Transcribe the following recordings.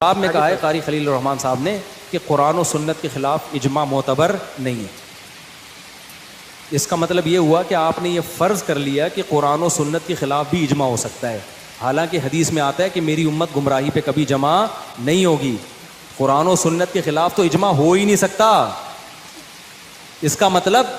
آپ نے کہا ہے قاری خلیل الرحمان صاحب نے کہ قرآن و سنت کے خلاف اجماع معتبر نہیں ہے. اس کا مطلب یہ ہوا کہ آپ نے یہ فرض کر لیا کہ قرآن و سنت کے خلاف بھی اجماع ہو سکتا ہے، حالانکہ حدیث میں آتا ہے کہ میری امت گمراہی پہ کبھی جمع نہیں ہوگی. قرآن و سنت کے خلاف تو اجماع ہو ہی نہیں سکتا. اس کا مطلب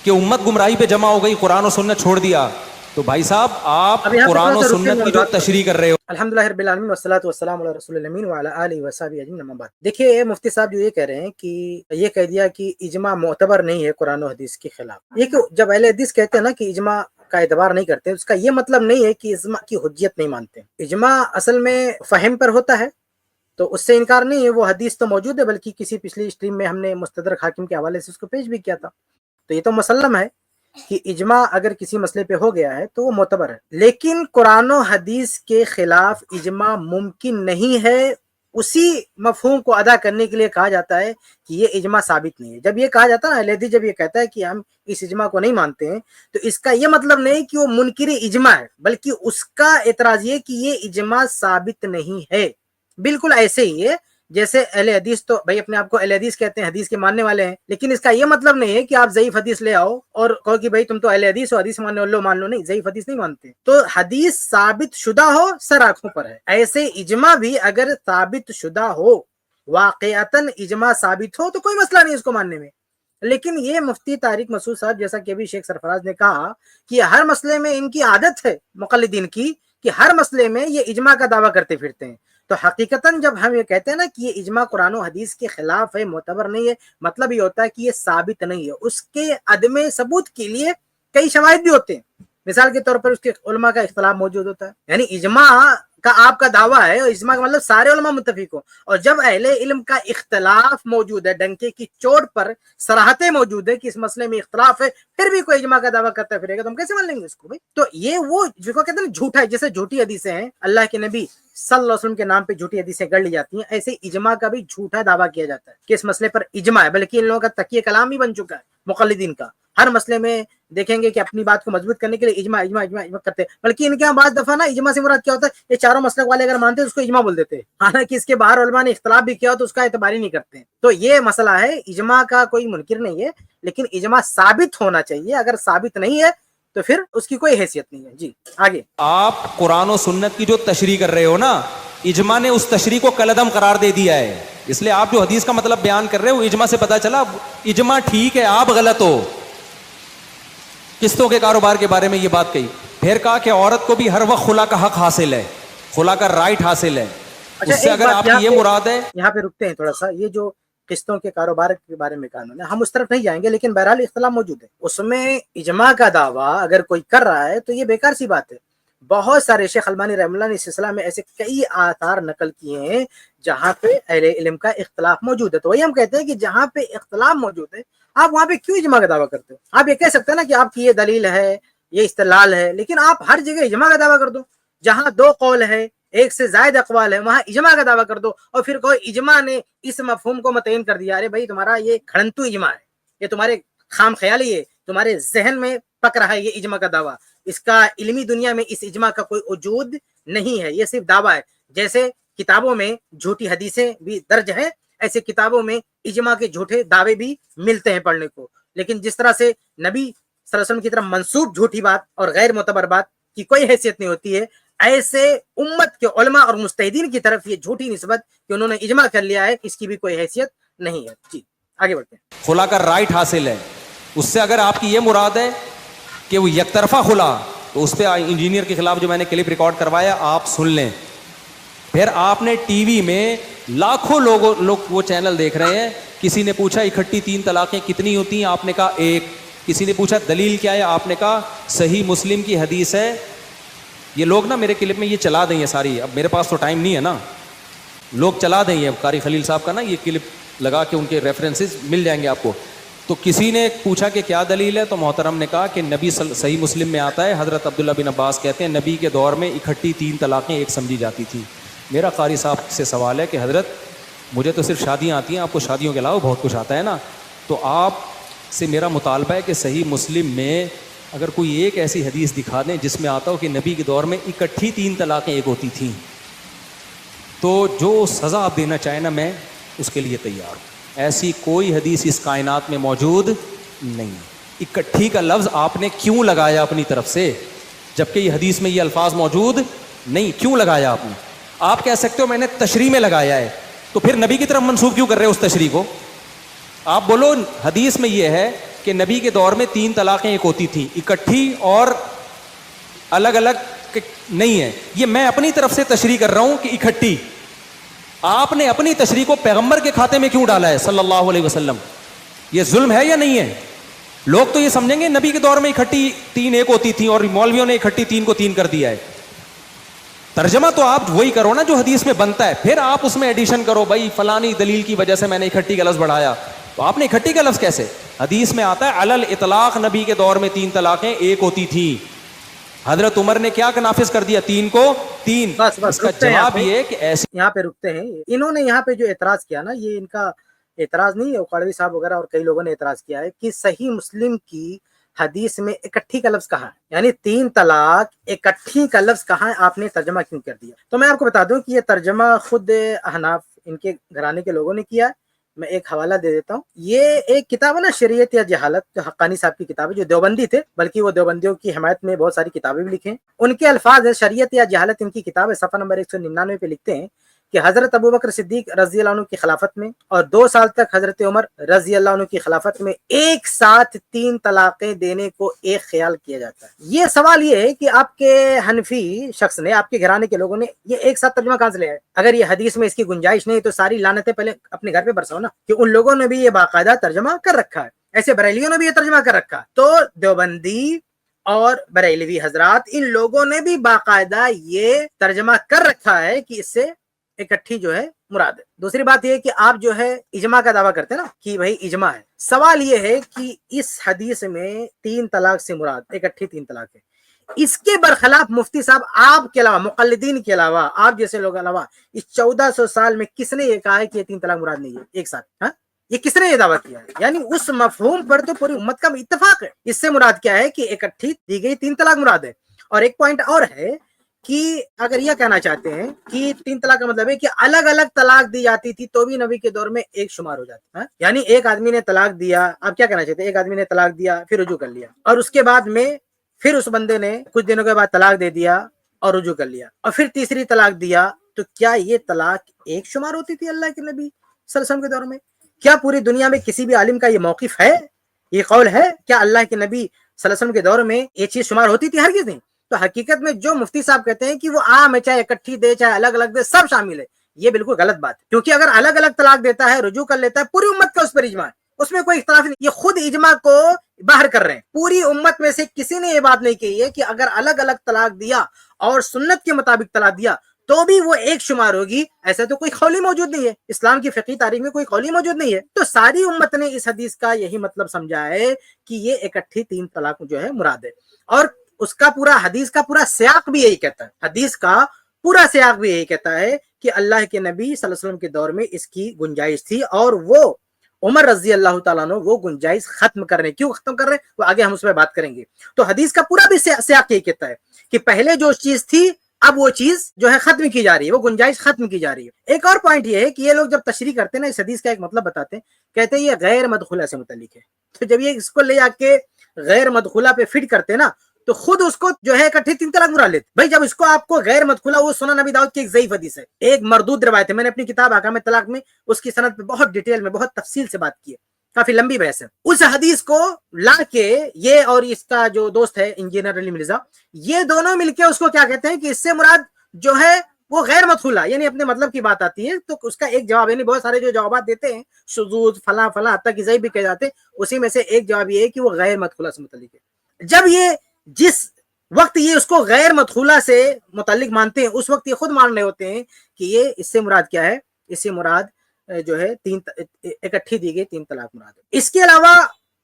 کہ امت گمراہی پہ جمع ہو گئی، قرآن و سنت چھوڑ دیا. تو بھائی صاحب آپ قرآن و سنت کی جو تشریح کر رہے ہو. الحمدللہ رب العالمین والصلاۃ والسلام علی رسول الامین وعلی آلہ وصحبہ اجمعین، اما بعد. دیکھیے مفتی صاحب جو یہ کہہ رہے ہیں کہ یہ کہہ دیا کہ اجماع معتبر نہیں ہے قرآن و حدیث کے خلاف. یہ کہ جب اہل حدیث کہتے ہیں نا کہ اجماع کا اعتبار نہیں کرتے، اس کا یہ مطلب نہیں ہے کہ اجماع کی حجیت نہیں مانتے. اجماع اصل میں فہم پر ہوتا ہے تو اس سے انکار نہیں ہے. وہ حدیث تو موجود ہے، بلکہ کسی پچھلی اسٹریم میں ہم نے مستدرک حاکم کے حوالے سے اس کو پیش بھی کیا تھا. تو یہ تو مسلم ہے کہ اجماع اگر کسی مسئلے پہ ہو گیا ہے تو وہ معتبر ہے. لیکن قرآن و حدیث کے خلاف اجماع ممکن نہیں ہے. اسی مفہوم کو ادا کرنے کے لیے کہا جاتا ہے کہ یہ اجماع ثابت نہیں ہے. جب یہ کہا جاتا ہے نا، اہل حدیث جب یہ کہتا ہے کہ ہم اس اجماع کو نہیں مانتے ہیں، تو اس کا یہ مطلب نہیں کہ وہ منکر اجماع ہے، بلکہ اس کا اعتراض یہ کہ یہ اجماع ثابت نہیں ہے. بالکل ایسے ہی ہے جیسے اہل حدیث تو بھائی اپنے آپ کو اہل حدیث کہتے ہیں، حدیث کے ماننے والے ہیں، لیکن اس کا یہ مطلب نہیں ہے کہ آپ ضعیف حدیث لے آؤ اور کہو کہ بھائی تم تو اہل حدیث ہو، حدیث ماننے والے مان لو. نہیں، ضعیف حدیث نہیں مانتے. تو حدیث ثابت شدہ ہو سر آنکھوں پر ہے. ایسے اجماع بھی اگر ثابت شدہ ہو، واقعتاً اجماع ثابت ہو، تو کوئی مسئلہ نہیں اس کو ماننے میں. لیکن یہ مفتی طارق مسعود صاحب، جیسا کہ ابھی شیخ سرفراز نے کہا کہ ہر مسئلے میں ان کی عادت ہے مقلدین کی کہ ہر مسئلے میں یہ اجماع کا دعویٰ کرتے پھرتے ہیں. تو حقیقتاً جب ہم یہ کہتے ہیں نا کہ یہ اجماع قرآن و حدیث کے خلاف ہے، معتبر نہیں ہے، مطلب یہ ہوتا ہے کہ یہ ثابت نہیں ہے. اس کے عدم ثبوت کے لیے کئی شواہد بھی ہوتے ہیں. مثال کے طور پر اس کے علماء کا اختلاف موجود ہوتا ہے. یعنی اجماع کا آپ کا دعویٰ ہے، اور اجماع کا مطلب سارے علماء متفق ہو، اور جب اہل علم کا اختلاف موجود ہے، ڈنکے کی چوٹ پر صراحتیں موجود ہے کہ اس مسئلے میں اختلاف ہے، پھر بھی کوئی اجماع کا دعویٰ کرتا پھرے گا تو ہم کیسے مان لیں گے اس کو بھائی؟ تو یہ وہ جو کہتے ہیں جھوٹا ہے، جیسے جھوٹی حدیثیں ہیں اللہ کے نبی صلی اللہ علیہ وسلم کے نام پہ جھوٹی حدیثیں گڑھ لی جاتی ہیں، ایسے اجماع کا بھی جھوٹا دعویٰ کیا جاتا ہے کہ اس مسئلے پر اجماع ہے. بلکہ ان لوگوں کا تکیہ کلام ہی بن چکا ہے مقلدین کا. ہر مسئلے میں دیکھیں گے کہ اپنی بات کو مضبوط کرنے کے لیے اجماع اجماع اجماع اجماع کرتے ہیں. بلکہ ان کے یہاں بعض دفعہ نا اجماع سے مراد کیا ہوتا ہے، یہ چاروں مسلک والے اگر مانتے ہیں اس کو اجماع بول دیتے ہیں، حالانکہ اس کے باہر علماء نے اختلاف بھی کیا ہو تو اس کا اعتبار ہی نہیں کرتے ہیں. تو یہ مسئلہ ہے، اجماع کا کوئی منکر نہیں ہے، لیکن اجماع ثابت ہونا چاہیے. اگر ثابت نہیں ہے تو پھر اس کی کوئی حیثیت نہیں ہے. جی آگے. آپ قرآن و سنت کی جو تشریح کر رہے ہو نا، اجماع نے اس تشریح کو کالعدم قرار دے دیا ہے. اس لیے آپ جو حدیث کا مطلب بیان کر رہے ہو، اجماع سے پتا چلا اجماع ٹھیک ہے، آپ غلط ہو. قسطوں کے کاروبار کے بارے میں یہ بات کہی، پھر کہا کہ عورت کو بھی ہر وقت خلا کا حق حاصل ہے، خلا کا رائٹ حاصل ہے. اس سے اگر آپ کی یہ مراد ہے. یہاں پہ رکتے ہیں تھوڑا سا. یہ جو قسطوں کے کاروبار کے بارے میں کہا، ہم اس طرف نہیں جائیں گے، لیکن بہرحال اختلاف موجود ہے. اس میں اجماع کا دعویٰ اگر کوئی کر رہا ہے تو یہ بیکار سی بات ہے. بہت سارے شیخ البانی رحمہ اللہ نے اس سلسلہ میں ایسے کئی آثار نقل کیے ہیں جہاں پہ اہل علم کا اختلاف موجود ہے. تو وہی ہم کہتے ہیں کہ جہاں پہ اختلاف موجود ہے، آپ وہاں پہ کیوں اجماع کا دعویٰ کرتے ہو؟ آپ یہ کہہ سکتے ہیں نا کہ آپ کی یہ دلیل ہے، یہ استدلال ہے، لیکن آپ ہر جگہ اجماع کا دعویٰ کر دو. جہاں دو قول ہے، ایک سے زائد اقوال ہے، وہاں اجماع کا دعویٰ کر دو، اور پھر کوئی اجماع نے اس مفہوم کو متعین کر دیا. ارے بھائی تمہارا یہ کھڑنتو اجماع ہے، یہ تمہارے خام خیالی ہے، تمہارے ذہن میں پک رہا ہے یہ اجماع کا دعویٰ. اس کا علمی دنیا میں اس اجماع کا کوئی وجود نہیں ہے، یہ صرف دعویٰ ہے. جیسے کتابوں میں جھوٹی حدیثیں بھی درج ہیں، ایسے کتابوں میں اجماع کے جھوٹے دعوے بھی ملتے ہیں پڑھنے کو. لیکن جس طرح سے نبی صلی اللہ علیہ وسلم کی طرف منسوب جھوٹی بات اور غیر معتبر بات کی کوئی حیثیت نہیں ہوتی ہے، ایسے امت کے علماء اور مجتہدین کی طرف یہ جھوٹی نسبت کہ انہوں نے اجماع کر لیا ہے، اس کی بھی کوئی حیثیت نہیں ہے. جی آگے بڑھتے ہیں. خلا کا رائٹ حاصل ہے. اس سے اگر آپ کی یہ مراد ہے کہ وہ یک طرفہ خلا، تو اس پہ انجینئر کے خلاف جو میں نے کلپ ریکارڈ کروایا آپ سن لیں. پھر آپ نے ٹی وی میں لاکھوں لوگ وہ چینل دیکھ رہے ہیں. کسی نے پوچھا اکٹھی 3 طلاقیں کتنی ہوتی ہیں، آپ نے کہا 1. کسی نے پوچھا دلیل کیا ہے، آپ نے کہا صحیح مسلم کی حدیث ہے. یہ لوگ نا میرے کلپ میں یہ چلا دیں یہ ساری، اب میرے پاس تو ٹائم نہیں ہے نا، لوگ چلا دیں یہ قاری خلیل صاحب کا نا یہ کلپ لگا کے، ان کے ریفرنسز مل جائیں گے آپ کو. تو کسی نے پوچھا کہ کیا دلیل ہے، تو محترم نے کہا کہ نبی صحیح مسلم میں آتا ہے، حضرت عبداللہ بن عباس کہتے ہیں نبی کے دور میں اکٹھی 3 طلاقیں ایک سمجھی جاتی تھی. میرا قاری صاحب سے سوال ہے کہ حضرت مجھے تو صرف شادیاں آتی ہیں، آپ کو شادیوں کے علاوہ بہت کچھ آتا ہے نا، تو آپ سے میرا مطالبہ ہے کہ صحیح مسلم میں اگر کوئی ایک ایسی حدیث دکھا دیں جس میں آتا ہو کہ نبی کے دور میں اکٹھی 3 طلاقیں ایک ہوتی تھیں. تو جو سزا آپ دینا چاہیں نا میں اس کے لیے تیار ہوں. ایسی کوئی حدیث اس کائنات میں موجود نہیں. اکٹھی کا لفظ آپ نے کیوں لگایا اپنی طرف سے جبکہ یہ حدیث میں یہ الفاظ موجود نہیں؟ کیوں لگایا آپ نے؟ آپ کہہ سکتے ہو میں نے تشریح میں لگایا ہے, تو پھر نبی کی طرف منسوب کیوں کر رہے ہو اس تشریح کو؟ آپ بولو حدیث میں یہ ہے کہ نبی کے دور میں 3 طلاقیں ایک ہوتی تھیں, اکٹھی اور الگ الگ نہیں ہے. یہ میں اپنی طرف سے تشریح کر رہا ہوں کہ اکٹھی. آپ نے اپنی تشریح کو پیغمبر کے کھاتے میں کیوں ڈالا ہے صلی اللہ علیہ وسلم؟ یہ ظلم ہے یا نہیں ہے؟ لوگ تو یہ سمجھیں گے نبی کے دور میں اکٹھی 3 ایک ہوتی تھیں اور مولویوں نے اکٹھی 3 کو 3 کر دیا ہے. ترجمہ تو آپ وہی کرو نا جو حدیث میں بنتا ہے, پھر آپ اس میں ایڈیشن کرو بھائی فلانی دلیل کی وجہ سے میں نے اکٹھی کا لفظ بڑھایا. تو آپ نے اکٹھی کا لفظ کیسے؟ حدیث میں آتا ہے علل اطلاق نبی کے دور میں 3 طلاقیں ایک ہوتی تھیں. حضرت عمر نے کیا نافذ کر دیا؟ 3 کو 3. بس اس کا رکتے ہیں جواب یہ کہ ایسی یہاں پہ رکتے ہیں. انہوں نے یہاں پہ جو اعتراض کیا نا, یہ ان کا اعتراض نہیں ہے, قاڑوی صاحب وغیرہ اور کئی لوگوں نے اعتراض کیا ہے کہ صحیح مسلم کی حدیث میں اکٹھی کا لفظ کہاں ہے, یعنی 3 طلاق اکٹھی کا لفظ کہاں ہے, آپ نے ترجمہ کیوں کر دیا؟ تو میں آپ کو بتا دوں کہ یہ ترجمہ خود احناف ان کے گھرانے کے لوگوں نے کیا ہے. میں ایک حوالہ دے دیتا ہوں. یہ ایک کتاب ہے نا شریعت یا جہالت, جو حقانی صاحب کی کتاب ہے, جو دیوبندی تھے, بلکہ وہ دیوبندیوں کی حمایت میں بہت ساری کتابیں بھی لکھیں. ان کے الفاظ ہے, شریعت یا جہالت ان کی کتاب ہے, صفحہ نمبر 199 پہ لکھتے ہیں کہ حضرت ابوبکر صدیق رضی اللہ عنہ کی خلافت میں اور 2 سال تک حضرت عمر رضی اللہ عنہ کی خلافت میں ایک ساتھ 3 طلاقیں دینے کو ایک خیال کیا جاتا ہے. یہ سوال یہ ہے کہ آپ کے حنفی شخص نے, آپ کے گھرانے کے لوگوں نے یہ ایک ساتھ ترجمہ کہاں سے لیا ہے؟ اگر یہ حدیث میں اس کی گنجائش نہیں تو ساری لعنتیں پہلے اپنے گھر پہ برساؤ نا, کہ ان لوگوں نے بھی یہ باقاعدہ ترجمہ کر رکھا ہے, ایسے بریلیوں نے بھی یہ ترجمہ کر رکھا ہے. تو دیوبندی اور بریلوی حضرات ان لوگوں نے بھی باقاعدہ یہ ترجمہ کر رکھا ہے کہ اس سے اکٹھی جو ہے مراد ہے. دوسری بات یہ کہ آپ جو ہے اجماع کا دعویٰ کرتے ہیں نا کہ بھائی اجماع ہے. سوال یہ ہے کہ اس حدیث میں 3 طلاق سے مراد اکٹھی 3 طلاق ہے. اس کے برخلاف مفتی صاحب آپ کے علاوہ, مقلدین کے علاوہ, آپ جیسے لوگ علاوہ اس 1400 سال میں کس نے یہ کہا ہے کہ یہ 3 طلاق مراد نہیں ہے ایک ساتھ؟ ہاں, یہ کس نے یہ دعویٰ کیا ہے؟ یعنی اس مفہوم پر تو پوری امت کا اتفاق ہے. اس سے مراد کیا ہے کہ اکٹھی دی گئی 3 طلاق مراد ہے. اور ایک پوائنٹ اور ہے کہ اگر یہ کہنا چاہتے ہیں کہ 3 طلاق کا مطلب ہے کہ الگ الگ طلاق دی جاتی تھی تو بھی نبی کے دور میں ایک شمار ہو جاتا ہے, یعنی ایک آدمی نے طلاق دیا, آپ کیا کہنا چاہتے ہیں, ایک آدمی نے طلاق دیا پھر رجوع کر لیا, اور اس کے بعد میں پھر اس بندے نے کچھ دنوں کے بعد طلاق دے دیا اور رجوع کر لیا, اور پھر تیسری طلاق دیا, تو کیا یہ طلاق ایک شمار ہوتی تھی اللہ کے نبی صلی اللہ علیہ وسلم کے دور میں؟ کیا پوری دنیا میں کسی بھی عالم کا یہ موقف ہے, یہ قول ہے؟ کیا اللہ کے نبی صلی اللہ علیہ وسلم کے دور میں یہ چیز شمار ہوتی تھی؟ ہرگز نہیں. تو حقیقت میں جو مفتی صاحب کہتے ہیں کہ وہ عام ہے, چاہے اکٹھی دے چاہے الگ الگ دے, سب شامل ہے, یہ بالکل غلط بات ہے. کیونکہ اگر الگ الگ طلاق دیتا ہے, رجوع کر لیتا ہے, پوری امت کا اس پر اجماع ہے, اس میں کوئی اختلاف نہیں. یہ خود اجماع کو باہر کر رہے ہیں. پوری امت میں سے کسی نے یہ بات نہیں کہی ہے کہ اگر الگ الگ طلاق دیا اور سنت کے مطابق طلاق دیا تو بھی وہ ایک شمار ہوگی. ایسا تو کوئی قولی موجود نہیں ہے, اسلام کی فقہی تاریخ میں کوئی قولی موجود نہیں ہے. تو ساری امت نے اس حدیث کا یہی مطلب سمجھا ہے کہ یہ اکٹھی 3 طلاق جو ہے مراد ہے. اور اس کا پورا حدیث کا پورا سیاق بھی یہی کہتا ہے, حدیث کا پورا سیاق بھی یہی کہتا ہے کہ اللہ کے نبی صلی اللہ علیہ وسلم کے دور میں اس کی گنجائش تھی, اور وہ عمر رضی اللہ تعالیٰ عنہ وہ گنجائش ختم کر رہے ہیں. کیوں ختم کر رہے ہیں وہ آگے ہم اس پہ بات کریں گے. تو حدیث کا پورا بھی سیاق یہی کہتا ہے کہ پہلے جو چیز تھی اب وہ چیز جو ہے ختم کی جا رہی ہے, وہ گنجائش ختم کی جا رہی ہے. ایک اور پوائنٹ یہ ہے کہ یہ لوگ جب تشریح کرتے ہیں نا اس حدیث کا ایک مطلب بتاتے ہیں, کہتے ہیں یہ غیر مدخولہ سے متعلق ہے. تو جب یہ اس کو لے آ کے غیر مدخولہ پہ فٹ کرتے ہیں نا تو خود اس کو جو ہے اکٹھے 3 طلاق مراد لیتے. بھائی جب اس کو آپ کو غیر مدخولہ, وہ سنن نبی داؤد کی ایک ضعیف حدیث ہے, ایک مردود روایت ہے. میں نے اپنی کتاب احکام طلاق میں اس کی سند پہ بہت ڈیٹیل میں بہت تفصیل سے بات کی ہے, کافی لمبی بحث ہے. اس حدیث کو لا کے یہ اور اس کا جو دوست ہے انجینئر علی مرزا, یہ دونوں مل کے اس کو کیا کہتے ہیں کہ اس سے مراد جو ہے وہ غیر مدخولہ, یعنی اپنے مطلب کی بات آتی ہے. تو اس کا ایک جواب, یعنی بہت سارے جو جوابات دیتے ہیں شذوذ فلاں فلاں حتیٰ کہ ضعیف بھی کہے جاتے ہیں, اسی میں سے ایک جواب یہ ہے کہ وہ غیر مدخولہ سے متعلق ہے. جب یہ جس وقت یہ اس کو غیر مدخولہ سے متعلق مانتے ہیں, اس وقت یہ خود مان رہے ہوتے ہیں کہ یہ اس سے مراد کیا ہے, اس سے مراد جو ہے 3 اکٹھی دی گئی 3 طلاق مراد ہے. اس کے علاوہ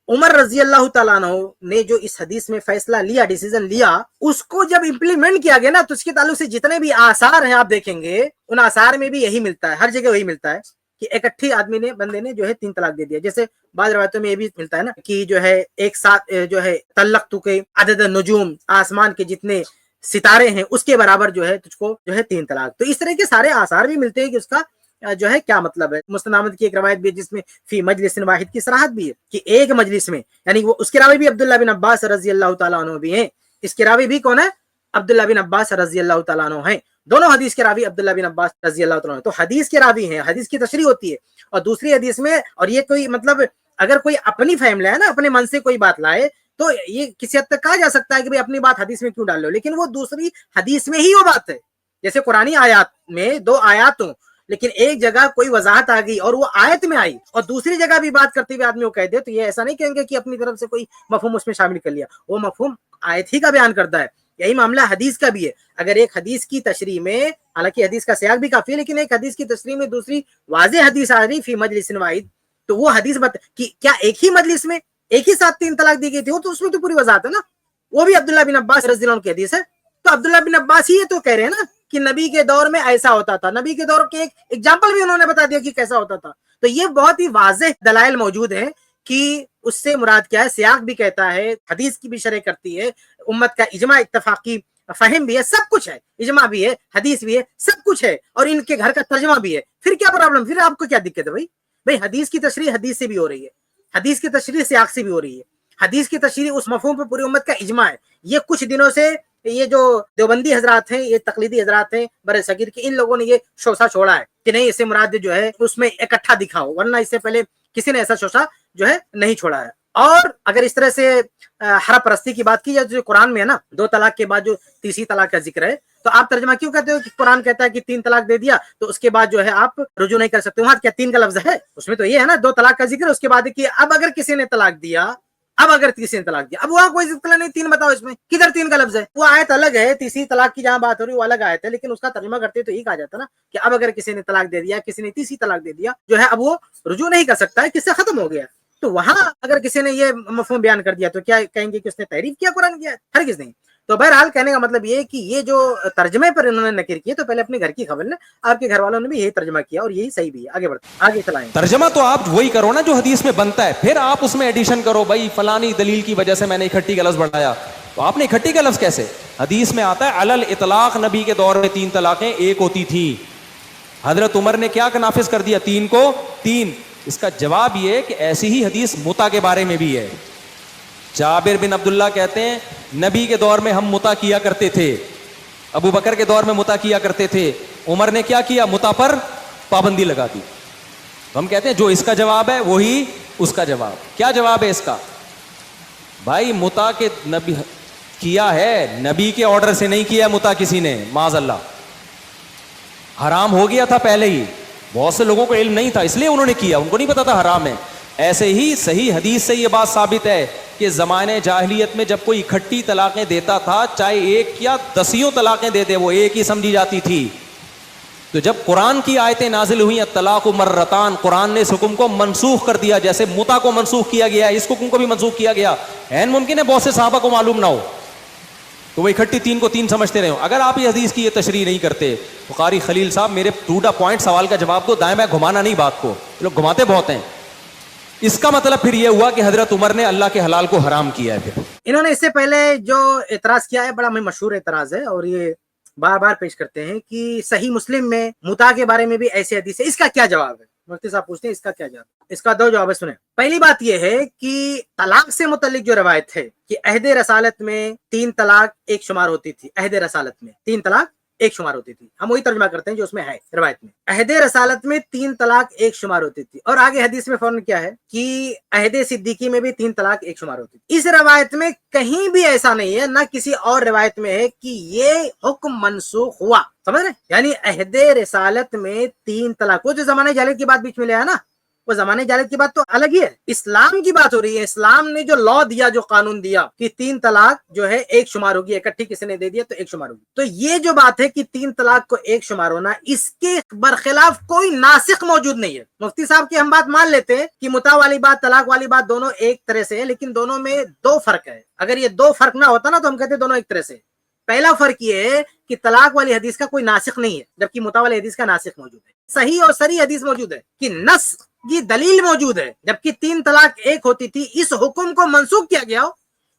عمر رضی اللہ تعالیٰ عنہ نے جو اس حدیث میں فیصلہ لیا, ڈیسیژن لیا, اس کو جب امپلیمنٹ کیا گیا نا تو اس کے تعلق سے جتنے بھی آثار ہیں آپ دیکھیں گے, ان آثار میں بھی یہی ملتا ہے, ہر جگہ وہی ملتا ہے کہ اکٹھی آدمی نے, بندے نے جو ہے 3 طلاق دے دیا. جیسے بعض روایتوں میں یہ بھی ملتا ہے نا کہ جو ہے ایک ساتھ جو ہے طلقت کے عدد نجوم, آسمان کے جتنے ستارے ہیں اس کے برابر جو ہے تجھ کو جو ہے 3 طلاق. تو اس طرح کے سارے آثار بھی ملتے ہیں کہ اس کا جو ہے کیا مطلب ہے. مسند احمد کی ایک روایت بھی ہے جس میں فی مجلس واحد کی صراحت بھی ہے کہ ایک مجلس میں، یعنی وہ اس کے راوی بھی عبداللہ بن عباس رضی اللہ تعالیٰ عنہ بھی ہیں. اس کے راوی بھی کون ہے؟ عبداللہ بن عباس رضی اللہ تعالیٰ عنہ ہیں. دونوں حدیث کے راوی عبداللہ بن عباس رضی اللہ تعالیٰ عنہ. تو حدیث کے راوی ہیں، حدیث کی تشریح ہوتی ہے. اور دوسری حدیث میں، اور یہ کوئی مطلب اگر کوئی اپنی فہم لائے نا، اپنے من سے کوئی بات لائے تو یہ کسی حد تک کہا جا سکتا ہے کہ اپنی بات حدیث میں کیوں ڈال لو، لیکن وہ دوسری حدیث میں ہی وہ بات ہے. جیسے قرآنی آیات میں 2 آیات ہوں لیکن ایک جگہ کوئی وضاحت آ گئی اور وہ آیت میں آئی، اور دوسری جگہ بھی بات کرتے ہوئے آدمی وہ کہہ دے، تو یہ ایسا نہیں کہیں گے کہ اپنی طرف سے کوئی مفہوم اس میں شامل کر لیا. وہ مفہوم آیت ہی کا بیان کرتا ہے. یہی معاملہ حدیث کا بھی ہے. اگر ایک حدیث کی تشریح میں، حالانکہ حدیث کا سیاق بھی کافی ہے، لیکن ایک حدیث کی تشریح میں دوسری واضح حدیث آ رہی فی مجلس واحد، تو وہ حدیث کیا ایک ہی مجلس میں ایک ہی ساتھ 3 طلاق دی گئی تھی؟ وہ تو اس میں تو پوری وضاحت ہے نا. وہ بھی عبداللہ بن عباس رضی اللہ عنہ کی حدیث ہے. تو عبداللہ بن عباس ہی یہ تو کہہ رہے ہیں نا کہ نبی کے دور میں ایسا ہوتا تھا. نبی کے دور کے ایک ایگزامپل بھی انہوں نے بتا دیا کہ کیسا ہوتا تھا. تو یہ بہت ہی واضح دلائل موجود ہیں کہ اس سے مراد کیا ہے. سیاق بھی کہتا ہے، حدیث کی بھی شرح کرتی ہے، امت کا اجماع اتفاقی فہم بھی ہے، سب کچھ ہے. اجماع بھی ہے، حدیث بھی ہے، سب کچھ ہے، اور ان کے گھر کا ترجمہ بھی ہے. پھر کیا پرابلم؟ پھر آپ کو کیا دقت ہے بھائی حدیث کی تشریح حدیث سے بھی ہو رہی ہے، حدیث کی تشریح سیاق سے بھی ہو رہی ہے، حدیث کی تشریح اس مفہوم پہ پوری امت کا اجماع ہے. یہ کچھ دنوں سے یہ جو دیوبندی حضرات ہیں، یہ تقلیدی حضرات ہیں بر صغیر کے، ان لوگوں نے یہ شوشہ چھوڑا ہے کہ نہیں، اس سے مراد جو ہے اس میں اکٹھا دکھاؤ، ورنہ اس سے پہلے کسی نے ایسا شوشہ جو ہے نہیں چھوڑا ہے. اور اگر اس طرح سے حرا پرستی کی بات کی جائے، جو قرآن میں ہے نا 2 طلاق کے بعد جو تیسری طلاق کا ذکر ہے، تو آپ ترجمہ کیوں کہتے ہو کہ قرآن کہتا ہے کہ 3 طلاق دے دیا تو اس کے بعد جو ہے آپ رجوع نہیں کر سکتے؟ وہاں کیا 3 کا لفظ ہے؟ اس میں تو یہ ہے نا 2 طلاق کا ذکر ہے، اس کے بعد کہ اب اگر کسی نے طلاق دیا، اب اگر تیسری نے طلاق دیا، اب وہاں کوئی ذکر نہیں 3 بتاؤ اس میں کدھر 3 کا لفظ ہے؟ وہ آیت الگ ہے، تیسری طلاق کی جہاں بات ہو رہی ہے وہ الگ آیت ہے، لیکن اس کا ترجمہ کرتے تو یہ کہا جاتا نا کہ اب اگر کسی نے طلاق دے دیا، کسی نے تیسری طلاق دے دیا، جو ہے اب وہ رجوع نہیں کر سکتا ہے، کس سے ختم ہو گیا. تو وہاں اگر کسی نے یہ مفہوم بیان کر دیا تو کیا کہیں گے کہ اس نے تحریف کیا قرآن کی؟ ہرگز نہیں. تو بہرحال کہنے کا مطلب یہ ہے کہ یہ جو ترجمے پر انہوں نے نکر کیے تو پہلے اپنے گھر کی خبر لیں. آپ کے گھر والوں نے بھی یہی ترجمہ کیا اور یہی صحیح بھی ہے. آگے بڑھتے آگے چلائیں. ترجمہ تو آپ وہی کرو نا جو حدیث میں بنتا ہے، پھر آپ اس میں ایڈیشن کرو. بھائی فلانی دلیل کی وجہ سے میں نے اکٹھی کا لفظ بڑھایا، تو آپ نے اکٹھی کا لفظ کیسے؟ حدیث میں آتا ہے علل اطلاق نبی کے دور میں 3 طلاقیں ایک ہوتی تھیں. حضرت عمر نے کیا نافذ کر دیا؟ 3 کو 3. اس کا جواب یہ کہ ایسی ہی حدیث متا کے بارے میں بھی ہے. جابر بن عبداللہ کہتے ہیں نبی کے دور میں ہم متا کیا کرتے تھے، ابو بکر کے دور میں متا کیا کرتے تھے، عمر نے کیا کیا؟ متا پر پابندی لگا دی. ہم کہتے ہیں جو اس کا جواب ہے وہی اس کا جواب. کیا جواب ہے اس کا؟ بھائی متا کے نبی کیا ہے، نبی کے آرڈر سے نہیں کیا متا کسی نے، معاذ اللہ. حرام ہو گیا تھا پہلے ہی، بہت سے لوگوں کو علم نہیں تھا اس لیے انہوں نے کیا، ان کو نہیں پتا تھا حرام ہے. ایسے ہی صحیح حدیث سے یہ بات ثابت ہے کہ زمانے جاہلیت میں جب کوئی اکٹھی طلاقیں دیتا تھا، چاہے 1 یا 10 طلاقیں دے دے، وہ ایک ہی سمجھی جاتی تھی. تو جب قرآن کی آیتیں نازل ہوئی الطلاق مرتان، قرآن نے اس حکم کو منسوخ کر دیا. جیسے متا کو منسوخ کیا گیا ہے، اس حکم کو بھی منسوخ کیا گیا. عین ممکن ہے بہت سے صحابہ کو معلوم نہ ہو تو وہ اکٹھی 3 کو 3 سمجھتے رہے ہو. اگر آپ یہ حدیث کی یہ تشریح نہیں کرتے تو قاری خلیل صاحب میرے ٹو دا پوائنٹ سوال کا جواب دو، دائیں بائیں گھمانا نہیں بات کو، لوگ گھماتے بہت ہیں. اس کا مطلب پھر یہ ہوا کہ حضرت عمر نے اللہ کے حلال کو حرام کیا ہے. پھر انہوں نے اس سے پہلے جو اعتراض کیا ہے بڑا مشہور اعتراض ہے اور یہ بار بار پیش کرتے ہیں کہ صحیح مسلم میں متا کے بارے میں بھی ایسی حدیث ہے، اس کا کیا جواب ہے؟ مفتی صاحب پوچھتے ہیں اس کا کیا جواب؟ اس کا 2 جواب ہے، سنیں. پہلی بات یہ ہے کہ طلاق سے متعلق جو روایت ہے کہ عہد رسالت میں 3 طلاق ایک شمار ہوتی تھی، عہد رسالت میں 3 طلاق ایک شمار ہوتی تھی. ہم وہی ترجمہ کرتے ہیں جو اس میں ہے روایت میں. عہد رسالت میں 3 طلاق ایک شمار ہوتی تھی، اور آگے حدیث میں فوراً کیا ہے کہ عہد صدیقی میں بھی 3 طلاق ایک شمار ہوتی تھی. اس روایت میں کہیں بھی ایسا نہیں ہے، نہ کسی اور روایت میں ہے کہ یہ حکم منسوخ ہوا. سمجھ رہے؟ یعنی عہد رسالت میں 3 طلاق، وہ جو زمانے جاہلیت کی بات بیچ میں لے آیا نا، وہ زمانے جاہلیت کی بات تو الگ ہی ہے. اسلام کی بات ہو رہی ہے. اسلام نے جو لا دیا، جو قانون دیا کہ 3 طلاق جو ہے ایک شمار ہوگی، اکٹھی کسی نے دے دیا تو ایک شمار ہوگی. تو یہ جو بات ہے کہ 3 طلاق کو ایک شمار ہونا، اس کے برخلاف کوئی ناسخ موجود نہیں ہے. مفتی صاحب کی ہم بات مان لیتے ہیں کہ متا والی بات، طلاق والی بات دونوں ایک طرح سے ہے، لیکن دونوں میں 2 فرق ہے. اگر یہ 2 فرق نہ ہوتا نا تو ہم کہتے دونوں ایک طرح سے. پہلا فرق یہ ہے کہ طلاق والی حدیث کا کوئی ناسخ نہیں ہے، جبکہ متا والی حدیث کا ناسخ موجود ہے. صحیح اور صریح حدیث موجود ہے کہ نسخ کی دلیل موجود ہے، جبکہ 3 طلاق ایک ہوتی تھی، اس حکم کو منسوخ کیا گیا ہو.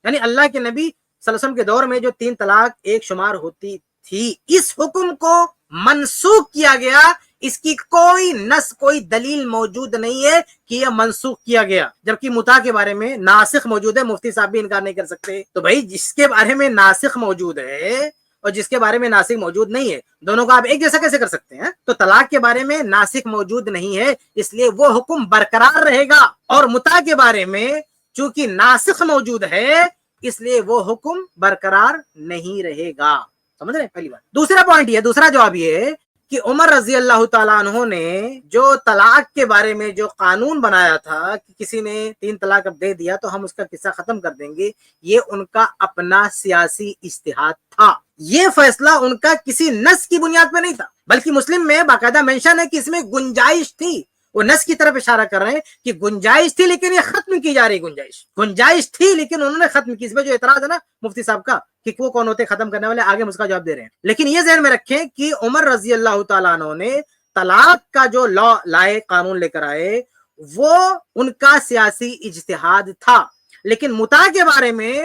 یعنی اللہ کے نبی صلی اللہ علیہ وسلم کے دور میں جو 3 طلاق ایک شمار ہوتی تھی، اس حکم کو منسوخ کیا گیا، اس کی کوئی نص کوئی دلیل موجود نہیں ہے کہ یہ منسوخ کیا گیا، جبکہ متع کے بارے میں ناسخ موجود ہے، مفتی صاحب بھی انکار نہیں کر سکتے۔ تو بھائی جس کے بارے میں ناسخ موجود ہے اور جس کے بارے میں ناسخ موجود نہیں ہے، دونوں کو آپ ایک جیسا کیسے کر سکتے ہیں؟ تو طلاق کے بارے میں ناسخ موجود نہیں ہے، اس لیے وہ حکم برقرار رہے گا، اور متع کے بارے میں چونکہ ناسخ موجود ہے اس لیے وہ حکم برقرار نہیں رہے گا۔ سمجھ رہے ہیں پہلی بات۔ دوسرا پوائنٹ یہ، دوسرا جواب یہ ہے کہ عمر رضی اللہ تعالیٰ عنہ نے جو طلاق کے بارے میں جو قانون بنایا تھا کہ کسی نے 3 طلاق اب دے دیا تو ہم اس کا قصہ ختم کر دیں گے، یہ ان کا اپنا سیاسی اجتہاد تھا۔ یہ فیصلہ ان کا کسی نص کی بنیاد پہ نہیں تھا، بلکہ مسلم میں باقاعدہ مینشن ہے کہ اس میں گنجائش تھی۔ وہ نص کی طرف اشارہ کر رہے ہیں کہ گنجائش تھی لیکن یہ ختم کی جا رہی گنجائش تھی لیکن انہوں نے ختم کی۔ اس میں جو اعتراض ہے نا مفتی صاحب کا کہ وہ کون ہوتے ختم کرنے والے، آگے ہم اس کا جواب دے رہے ہیں، لیکن یہ ذہن میں رکھیں کہ عمر رضی اللہ تعالیٰ عنہ نے طلاق کا جو لا لائے، قانون لے کر آئے، وہ ان کا سیاسی اجتہاد تھا، لیکن متع کے بارے میں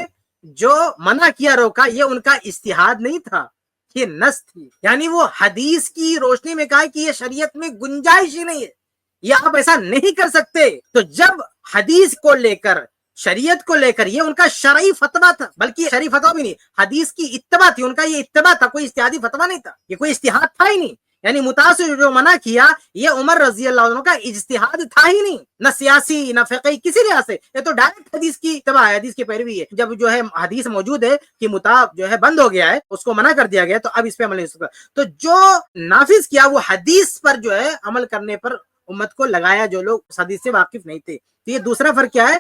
جو منع کیا روکا یہ ان کا اجتہاد نہیں تھا، یہ نص تھی۔ یعنی وہ حدیث کی روشنی میں کہا کہ یہ شریعت میں گنجائش ہی نہیں ہے، یہ آپ ایسا نہیں کر سکتے۔ تو جب حدیث کو لے کر، شریعت کو لے کر، یہ ان کا شرعی فتویٰ تھا، بلکہ شرعی فتویٰ بھی نہیں، حدیث کی اتباع تھی، ان کا یہ اتباع تھا، کوئی اجتہادی فتویٰ نہیں تھا، یہ کوئی اجتہاد تھا ہی نہیں۔ یعنی متع سے جو منع کیا یہ عمر رضی اللہ عنہ کا اجتہاد تھا ہی نہیں، نہ سیاسی نہ فقہی کسی لحاظ سے، یہ تو ڈائریکٹ حدیث کی اتباع ہے، حدیث کی پیروی ہے۔ جب جو ہے حدیث موجود ہے کہ متع جو ہے بند ہو گیا ہے، اس کو منع کر دیا گیا، تو اب اس پہ عمل نہیں ہو سکتا۔ تو جو نافذ کیا وہ حدیث پر جو ہے عمل کرنے پر امت کو لگایا، جو لوگ اس حدیث سے واقف نہیں تھے۔ تو یہ دوسرا فرق کیا ہے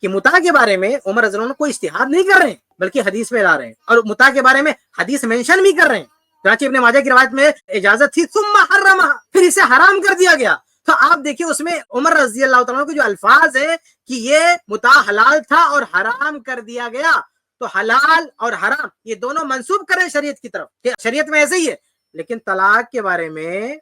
کہ متع کے بارے میں عمر رضی اللہ عنہ کوئی اجتہاد نہیں کر رہے ہیں بلکہ حدیث پہ لا رہے ہیں، اور متع کے بارے میں حدیث مینشن بھی کر رہے ہیں۔ چنانچہ ابن ماجہ کی روایت میں اجازت تھی ثم حرمہ، پھر اسے حرام کر دیا گیا۔ تو آپ دیکھیں اس میں عمر رضی اللہ تعالیٰ کے جو الفاظ ہے کہ یہ متع حلال تھا اور حرام کر دیا گیا، تو حلال اور حرام یہ دونوں منسوب کریں شریعت کی طرف کہ شریعت میں ایسے ہی ہے، لیکن طلاق کے بارے میں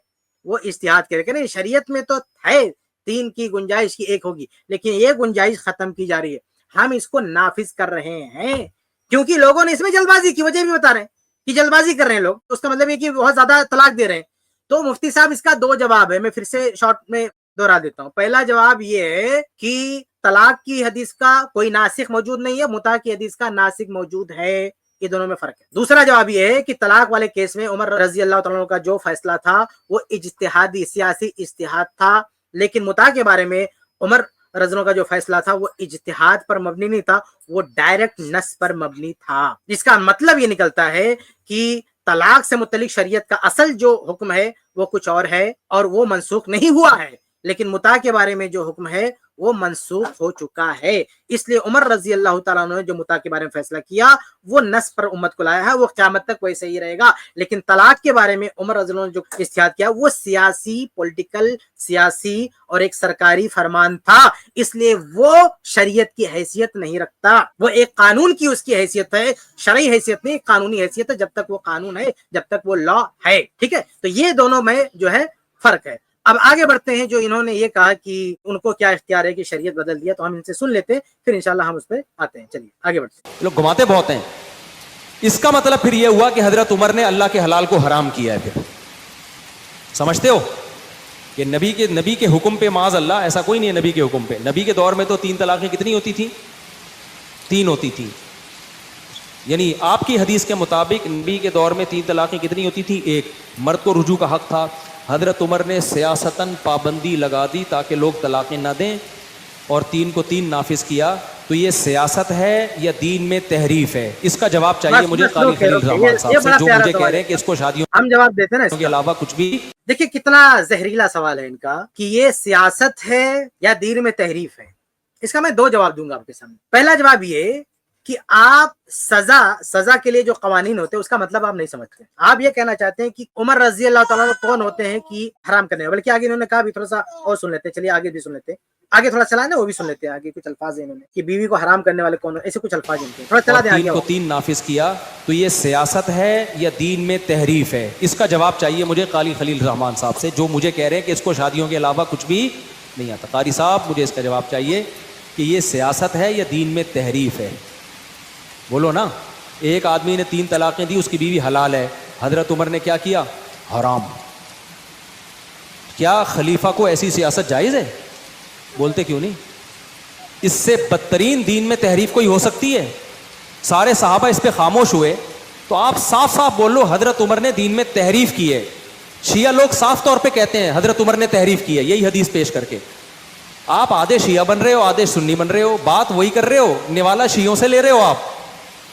وہ اجتہاد کرے کہ نہیں، شریعت میں تو ہے 3 کی گنجائش کی 1 ہوگی، لیکن یہ گنجائش ختم کی جا رہی ہے، ہم اس کو نافذ کر رہے ہیں، کیونکہ لوگوں نے اس میں جلد بازی کی وجہ بھی بتا رہے ہیں کہ جلد بازی کر رہے ہیں لوگ، اس کا مطلب یہ کہ بہت زیادہ طلاق دے رہے ہیں۔ تو مفتی صاحب اس کا 2 جواب ہے، میں پھر سے شارٹ میں دہرا دیتا ہوں۔ پہلا جواب یہ ہے کہ طلاق کی حدیث کا کوئی ناسخ موجود نہیں ہے، متع کی حدیث کا ناسخ موجود ہے، یہ دونوں میں فرق ہے۔ دوسرا جواب یہ ہے کہ طلاق والے کیس میں عمر رضی اللہ تعالیٰ کا جو فیصلہ تھا وہ اجتہادی سیاسی اجتہاد تھا، لیکن متع کے بارے میں عمر رضی اللہ کا جو فیصلہ تھا وہ اجتہاد پر مبنی نہیں تھا، وہ ڈائریکٹ نص پر مبنی تھا، جس کا مطلب یہ نکلتا ہے کہ طلاق سے متعلق شریعت کا اصل جو حکم ہے وہ کچھ اور ہے اور وہ منسوخ نہیں ہوا ہے، لیکن متع کے بارے میں جو حکم ہے وہ منسوخ ہو چکا ہے۔ اس لیے عمر رضی اللہ تعالیٰ عنہ نے جو متع کے بارے میں فیصلہ کیا وہ نص پر امت کو لایا ہے، وہ قیامت تک ویسے ہی رہے گا، لیکن طلاق کے بارے میں عمر رضی اللہ عنہ نے جو اجتہاد کیا وہ سیاسی، پولیٹیکل، سیاسی اور ایک سرکاری فرمان تھا، اس لیے وہ شریعت کی حیثیت نہیں رکھتا، وہ ایک قانون کی اس کی حیثیت ہے، شرعی حیثیت نہیں، قانونی حیثیت ہے، جب تک وہ قانون ہے، جب تک وہ لا ہے، ٹھیک ہے۔ تو یہ دونوں میں جو ہے فرق ہے۔ اب آگے بڑھتے ہیں، جو انہوں نے یہ کہا کہ ان کو کیا اختیار ہے کہ شریعت بدل دیا، تو ہم ان سے سن لیتے ہیں، پھر انشاءاللہ ہم اس پہ آتے ہیں۔ چلیے آگے بڑھتے ہیں۔ لوگ گھماتے بہت ہیں، اس کا مطلب پھر یہ ہوا کہ حضرت عمر نے اللہ کے حلال کو حرام کیا ہے، پھر سمجھتے ہو کہ نبی کے حکم پہ معاذ اللہ ایسا کوئی نہیں ہے، نبی کے حکم پہ، نبی کے دور میں تو 3 طلاقیں کتنی ہوتی تھیں؟ 3 ہوتی تھیں، یعنی آپ کی حدیث کے مطابق نبی کے دور میں 3 طلاقیں کتنی ہوتی تھیں؟ 1۔ مرد کو رجوع کا حق تھا، حضرت عمر نے سیاستاً پابندی لگا دی تاکہ لوگ طلاقیں نہ دیں، اور 3 کو 3 نافذ کیا۔ تو یہ سیاست ہے یا دین میں تحریف ہے؟ اس کا جواب چاہیے مجھے قاری خلیل الرحمن صاحب سے، جو مجھے کہہ رہے ہیں کہ اس کو شادیوں ہم جواب دیتے ہیں نا کے علاوہ کچھ بھی۔ دیکھیں کتنا زہریلا سوال ہے ان کا کہ یہ سیاست ہے یا دین میں تحریف ہے۔ اس کا میں 2 جواب دوں گا آپ کے سامنے۔ پہلا جواب یہ کہ آپ سزا کے لیے جو قوانین ہوتے ہیں اس کا مطلب آپ نہیں سمجھتے۔ آپ یہ کہنا چاہتے ہیں کہ عمر رضی اللہ تعالیٰ کون ہوتے ہیں کہ حرام کرنے، بلکہ آگے انہوں نے کہا بھی تھوڑا سا اور سن لیتے، چلیے آگے بھی سن لیتے، آگے تھوڑا چلا نا، وہ بھی سن لیتے ہیں، آگے کچھ الفاظ ہیں انہوں نے کہ بیوی کو حرام کرنے والے کون، ایسے کچھ الفاظ ہیں، تھوڑا چلا دیں آگے۔ 3 کو 3 نافذ کیا، تو یہ سیاست ہے یا دین میں تحریف ہے؟ اس کا جواب چاہیے مجھے قاری خلیل الرحمن صاحب سے، جو مجھے کہہ رہے ہیں کہ اس کو شادیوں کے علاوہ کچھ بھی نہیں آتا۔ قاری صاحب مجھے اس کا جواب چاہیے کہ یہ سیاست ہے یا دین میں تحریف ہے؟ بولو نا۔ ایک آدمی نے 3 طلاقیں دی, اس کی بیوی حلال ہے, حضرت عمر نے کیا کیا؟ حرام. کیا خلیفہ کو ایسی سیاست جائز ہے؟ بولتے کیوں نہیں؟ اس سے بدترین دین میں تحریف کوئی ہو سکتی ہے؟ سارے صحابہ اس پہ خاموش ہوئے, تو آپ صاف صاف بول لو حضرت عمر نے دین میں تحریف کی ہے. شیعہ لوگ صاف طور پہ کہتے ہیں حضرت عمر نے تحریف کی ہے, یہی حدیث پیش کر کے. آپ آدھے شیعہ بن رہے ہو, آدھے سنی بن رہے ہو, بات وہی کر رہے ہو, نوالا شیعوں سے لے رہے ہو آپ,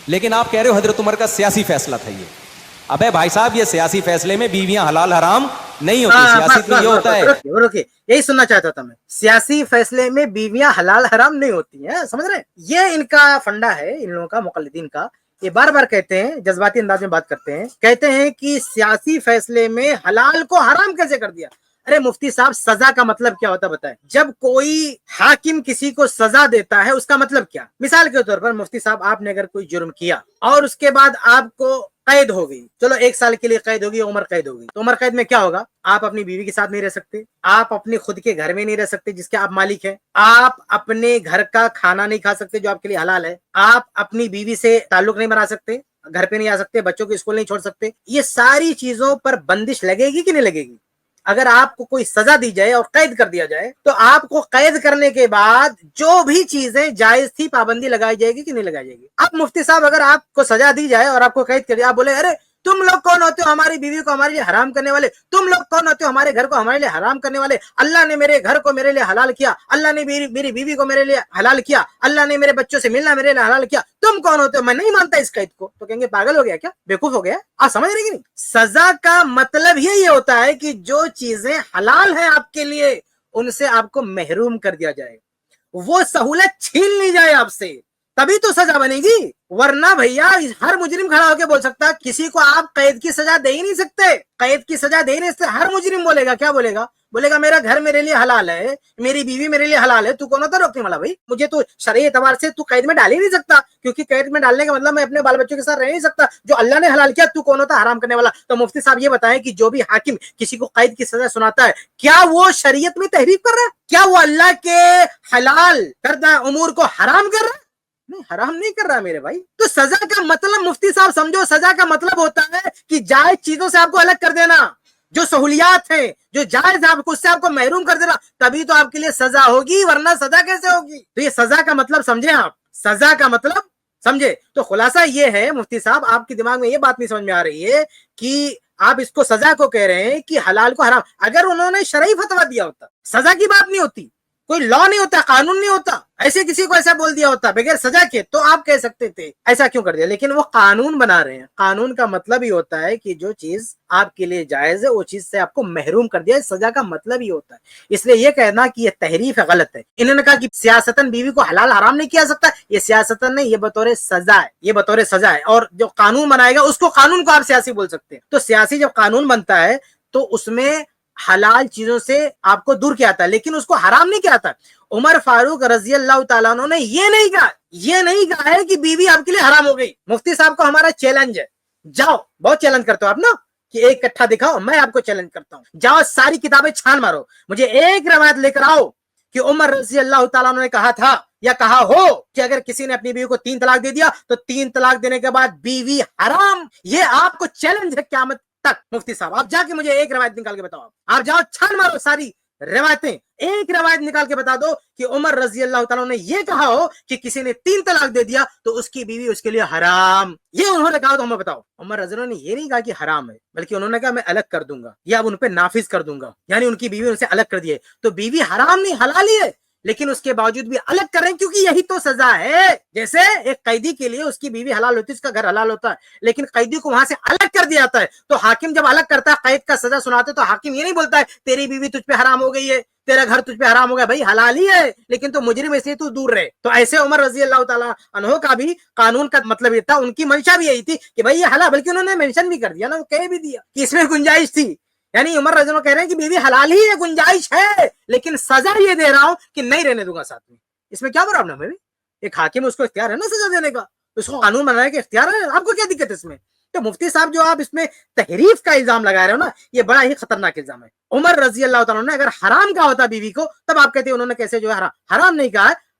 لیکن آپ کہہ رہے ہو حضرت عمر کا سیاسی فیصلہ تھا یہ. ابے بھائی صاحب, یہ سیاسی فیصلے میں بیویاں حلال حرام نہیں ہوتی, سیاسی تو یہ ہوتا ہے. روکیے, یہی سننا چاہتا تھا میں, سیاسی فیصلے میں بیویاں حلال حرام نہیں ہوتی ہیں, سمجھ رہے ہیں؟ یہ ان کا فنڈا ہے, ان لوگوں کا, مقلدین کا. یہ بار بار کہتے ہیں, جذباتی انداز میں بات کرتے ہیں, کہتے ہیں کہ سیاسی فیصلے میں حلال کو حرام کیسے کر دیا. ارے مفتی صاحب, سزا کا مطلب کیا ہوتا ہے بتائیں؟ جب کوئی حاکم کسی کو سزا دیتا ہے اس کا مطلب کیا؟ مثال کے طور پر مفتی صاحب, آپ نے اگر کوئی جرم کیا اور اس کے بعد آپ کو قید ہو گئی, چلو 1 سال کے لیے قید ہوگی, عمر قید ہوگی, تو عمر قید میں کیا ہوگا؟ آپ اپنی بیوی کے ساتھ نہیں رہ سکتے, آپ اپنی خود کے گھر میں نہیں رہ سکتے جس کے آپ مالک ہیں, آپ اپنے گھر کا کھانا نہیں کھا سکتے جو آپ کے لیے حلال ہے, آپ اپنی بیوی سے تعلق نہیں بنا سکتے, گھر پہ نہیں آ سکتے, بچوں کو اسکول نہیں چھوڑ سکتے. یہ ساری چیزوں پر بندش لگے گی کہ نہیں لگے گی؟ اگر آپ کو کوئی سزا دی جائے اور قید کر دیا جائے تو آپ کو قید کرنے کے بعد جو بھی چیزیں جائز تھی پابندی لگائی جائے گی کہ نہیں لگائی جائے گی؟ اب مفتی صاحب, اگر آپ کو سزا دی جائے اور آپ کو قید کر دیا, آپ بولے ارے تم لوگ کون ہوتے ہو ہماری بیوی کو ہمارے لیے حرام کرنے والے, تم لوگ کون ہوتے ہو ہمارے گھر کو ہمارے لیے حرام کرنے والے, اللہ نے میرے گھر کو میرے لیے حلال کیا, اللہ نے میری بیوی کو میرے لیے حلال کیا, اللہ نے میرے بچوں سے ملنا میرے لیے حلال کیا, تم کون ہوتے ہو؟ میں نہیں مانتا اس قید کو. تو کہیں گے پاگل ہو گیا کیا, بیوقوف ہو گیا؟ آپ سمجھ رہے کہ نہیں؟ سزا کا مطلب یہی ہوتا ہے کہ جو چیزیں حلال ہیں آپ کے لیے ان سے آپ کو محروم کر دیا جائے, وہ سہولت چھین لی جائے آپ سے, تبھی تو سزا بنے گی. ورنہ بھیا ہر مجرم کھڑا ہو کے بول سکتا, کسی کو آپ قید کی سزا دے ہی نہیں سکتے, قید کی سزا دینے سے ہر مجرم بولے گا, کیا بولے گا؟ بولے گا میرا گھر میرے لیے حلال ہے, میری بیوی میرے لیے حلال ہے, تو کون ہوتا روکنے والا؟ بھائی مجھے تو شرعی اعتبار سے تو قید میں ڈال ہی نہیں سکتا, کیونکہ قید میں ڈالنے کا مطلب میں اپنے بال بچوں کے ساتھ رہ نہیں سکتا. جو اللہ نے حلال کیا تو کون ہوتا حرام کرنے والا؟ تو مفتی صاحب یہ بتائیں کہ جو بھی حاکم کسی کو قید کی سزا سناتا ہے, کیا وہ شریعت میں تحریف کر رہا ہے؟ کیا وہ اللہ کے حلال کردہ امور کو حرام کر رہا ہے؟ نہیں, حرام نہیں کر رہا میرے بھائی. تو سزا کا مطلب مفتی صاحب سمجھو, سزا کا مطلب ہوتا ہے کہ جائز چیزوں سے آپ کو الگ کر دینا, جو سہولیات ہیں جو جائز آپ کو اس سے آپ کو محروم کر دینا, تبھی تو آپ کے لیے سزا ہوگی, ورنہ سزا کیسے ہوگی؟ تو یہ سزا کا مطلب سمجھیں آپ, سزا کا مطلب سمجھے. تو خلاصہ یہ ہے مفتی صاحب, آپ کے دماغ میں یہ بات نہیں سمجھ میں آ رہی ہے کہ آپ اس کو سزا کو کہہ رہے ہیں کہ حلال کو حرام. اگر انہوں نے شرعی فتویٰ دیا ہوتا, سزا کی بات نہیں ہوتی, کوئی لا نہیں ہوتا, قانون نہیں ہوتا, ایسے کسی کو ایسا بول دیا ہوتا بغیر سزا کے, تو آپ کہہ سکتے تھے ایسا کیوں کر دیا. لیکن وہ قانون بنا رہے ہیں, قانون کا مطلب ہی ہوتا ہے کہ جو چیز آپ کے لیے جائز ہے وہ چیز سے آپ کو محروم کر دیا, سزا کا مطلب ہی ہوتا ہے. اس لیے یہ کہنا کہ یہ تحریف ہے غلط ہے. انہوں نے کہا کہ سیاستاً بیوی کو حلال حرام نہیں کیا سکتا, یہ سیاستاً نہیں, یہ بطور سزا ہے, یہ بطور سزا ہے. اور جو قانون بنائے گا اس کو قانون کو آپ سیاسی بول سکتے ہیں. تو سیاسی جب قانون بنتا ہے تو اس میں حلال چیزوں سے آپ کو دور کیا آتا ہے, لیکن اس کو حرام نہیں کیا آتا. عمر فاروق رضی اللہ تعالیٰ عنہ نے یہ نہیں کہا ہے کہ بیوی آپ کے لیے حرام ہو گئی. مفتی صاحب کو ہمارا چیلنج ہے, جاؤ, بہت چیلنج کرتے ہو آپ نا کہ ایک کٹھا دکھاؤ, میں آپ کو چیلنج کرتا ہوں, جاؤ ساری کتابیں چھان مارو, مجھے ایک روایت لے کر آؤ کہ عمر رضی اللہ تعالیٰ عنہ نے کہا تھا یا کہا ہو کہ اگر کسی نے اپنی بیوی کو 3 طلاق دے دیا تو 3 طلاق دینے کے بعد بیوی حرام. یہ آپ کو چیلنج ہے قیامت تک. مفتی صاحب آپ جا کے مجھے ایک روایت نکال کے بتاؤ, آپ جاؤ چھان مارو ساری روایتیں, ایک روایت نکال کے بتا دو کہ عمر رضی اللہ تعالیٰ نے یہ کہا ہو کہ کسی نے 3 طلاق دے دیا تو اس کی بیوی اس کے لیے حرام. یہ انہوں نے کہا تو ہمیں بتاؤ. عمر رضی اللہ نے یہ نہیں کہا کہ حرام ہے, بلکہ انہوں نے کہا میں الگ کر دوں گا یا اب ان پہ نافذ کر دوں گا, یعنی ان کی بیوی ان سے الگ کر دیے. تو بیوی حرام نہیں, حلال ہی ہے, لیکن اس کے باوجود بھی الگ کر رہے ہیں کیونکہ یہی تو سزا ہے. جیسے ایک قیدی کے لیے اس کی بیوی حلال ہوتی ہے, اس کا گھر حلال ہوتا ہے, لیکن قیدی کو وہاں سے الگ کر دیا جاتا ہے. تو حاکم جب الگ کرتا ہے, قید کا سزا سناتے, تو حاکم یہ نہیں بولتا ہے تیری بیوی تجھ پہ حرام ہو گئی ہے, تیرا گھر تجھ پہ حرام ہو گیا, بھائی حلال ہی ہے لیکن تو مجرم ایسے تو دور رہے. تو ایسے عمر رضی اللہ تعالیٰ عنہ کا بھی قانون کا مطلب یہ تھا, ان کی منشا بھی یہی تھی کہ بھائی یہ حلال, بلکہ انہوں نے مینشن بھی کر دیا نا, وہ کہہ بھی دیا کہ اس میں گنجائش تھی. یعنی عمر رضی اللہ کہہ رہے ہیں کہ بیوی حلال ہی ہے, گنجائش ہے, لیکن سزا یہ دے رہا ہوں کہ نہیں رہنے دوں گا ساتھ میں. اس میں کیا پرابلم ہے؟ ایک حاکم اس کو اختیار ہے نا سزا دینے کا, اس کو قانون بنانے کا اختیار ہے, آپ کو کیا دقت ہے اس میں؟ تو مفتی صاحب جو آپ اس میں تحریف کا الزام لگا رہے ہو نا, یہ بڑا ہی خطرناک الزام ہے. عمر رضی اللہ تعالیٰ نے اگر حرام کہا ہوتا بیوی کو, تب آپ کہتے ہیں انہوں نے کیسے جو ہے حرام نہیں کہا ہے,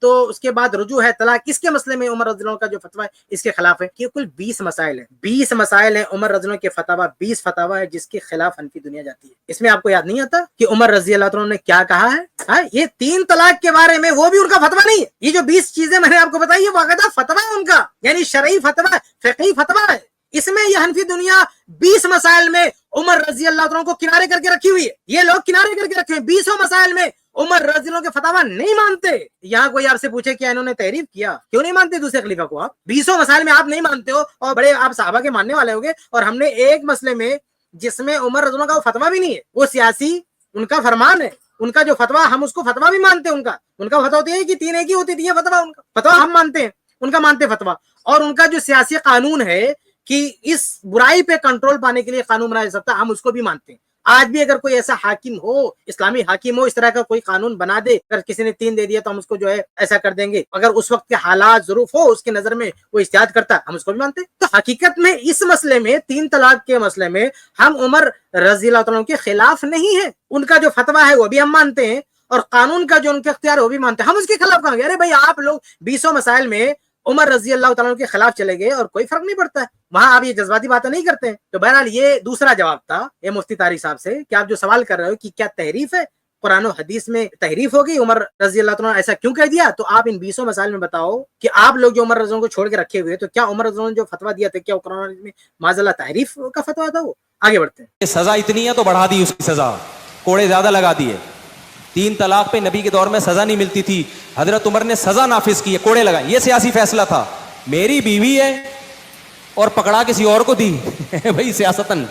تو اس کے بعد رجوع ہے طلاق، اس کے مسئلے میں عمر رضی اللہ عنہ کا جو فتویٰ ہے اس کے خلاف ہے. کہ کل 20 مسائل ہیں، 20 مسائل ہیں عمر رضی اللہ عنہ کے فتاویٰ، 20 فتاویٰ ہے جس کے خلاف حنفی دنیا جاتی ہے. اس میں آپ کو یاد نہیں آتا کہ عمر رضی اللہ عنہ نے کیا کہا ہے؟ یہ 3 طلاق کے بارے میں، وہ بھی ان کا فتویٰ نہیں ہے. یہ جو 20 چیزیں میں نے آپ کو بتائی ہے باقاعدہ فتویٰ ہے ان کا، یعنی شرعی فتویٰ، فقہی فتویٰ ہے. اس میں یہ حنفی دنیا 20 مسائل میں عمر رضی اللہ عنہ کو کنارے کر کے رکھی ہوئی ہے. یہ لوگ کنارے کر کے رکھے ہیں، 20 مسائل میں عمر رضی اللہ عنہ کے فتاویٰ نہیں مانتے. یہاں کوئی آپ سے پوچھے کیا انہوں نے تحریف کیا؟ کیوں نہیں مانتے دوسرے خلیفہ کو؟ آپ 20 مسائل میں آپ نہیں مانتے ہو اور بڑے آپ صحابہ کے ماننے والے ہوگے، اور ہم نے ایک مسئلے میں جس میں عمر رضی اللہ عنہ کا فتویٰ بھی نہیں ہے، وہ سیاسی ان کا فرمان ہے، ان کا جو فتویٰ ہم اس کو فتویٰ بھی مانتے ہیں. ان کا فتویٰ ہوتی ہے کہ 3 ایک ہی ہوتی تھی، یہ فتویٰ ان کا فتویٰ ہم مانتے ہیں، ان کا مانتے فتویٰ. اور ان کا جو سیاسی قانون ہے کہ اس برائی پہ کنٹرول پانے کے لیے قانون بنایا جا سکتا ہے، ہم اس کو بھی مانتے ہیں. آج بھی اگر کوئی ایسا حاکم ہو، اسلامی حاکم ہو، اس طرح کا کوئی قانون بنا دے، اگر کسی نے 3 دے دیا تو ہم اس کو جو ہے ایسا کر دیں گے. اگر اس وقت کے حالات ظروف ہو اس کی نظر میں وہ اجتہاد کرتا ہے، ہم اس کو بھی مانتے ہیں. تو حقیقت میں اس مسئلے میں 3 طلاق کے مسئلے میں ہم عمر رضی اللہ عنہ کے خلاف نہیں ہیں. ان کا جو فتویٰ ہے وہ بھی ہم مانتے ہیں، اور قانون کا جو ان کا اختیار ہے وہ بھی مانتے ہیں. ہم اس کے خلاف کہاں گے؟ ارے بھائی آپ لوگ 20 مسائل میں عمر رضی اللہ تعالیٰ کے خلاف چلے گئے اور کوئی فرق نہیں پڑتا ہے، وہاں آپ یہ جذباتی باتیں نہیں کرتے ہیں. تو بہرحال یہ دوسرا جواب تھا یہ مفتی طارق صاحب سے کہ آپ جو سوال کر رہے ہو کہ کیا تحریف ہے، قرآن و حدیث میں تحریف ہوگی، عمر رضی اللہ تعالیٰ ایسا کیوں کہہ دیا؟ تو آپ ان 20 مسائل میں بتاؤ کہ آپ لوگ جو عمر رضی اللہ کو چھوڑ کے رکھے ہوئے، تو کیا عمر رضی اللہ نے جو فتویٰ دیا تھا کیا وہ قرآن میں معاذ اللہ تحریف کا فتویٰ تھا؟ وہ آگے بڑھتے ہیں. سزا اتنی ہے تو بڑھا دی اس کی سزا، کوڑے زیادہ لگا دیے. 3 طلاق پہ نبی کے دور میں سزا نہیں ملتی تھی، حضرت عمر نے سزا نافذ کی ہے، کوڑے لگائے. یہ سیاسی فیصلہ تھا. میری بیوی ہے اور پکڑا کسی اور کو دی بھائی سیاستن.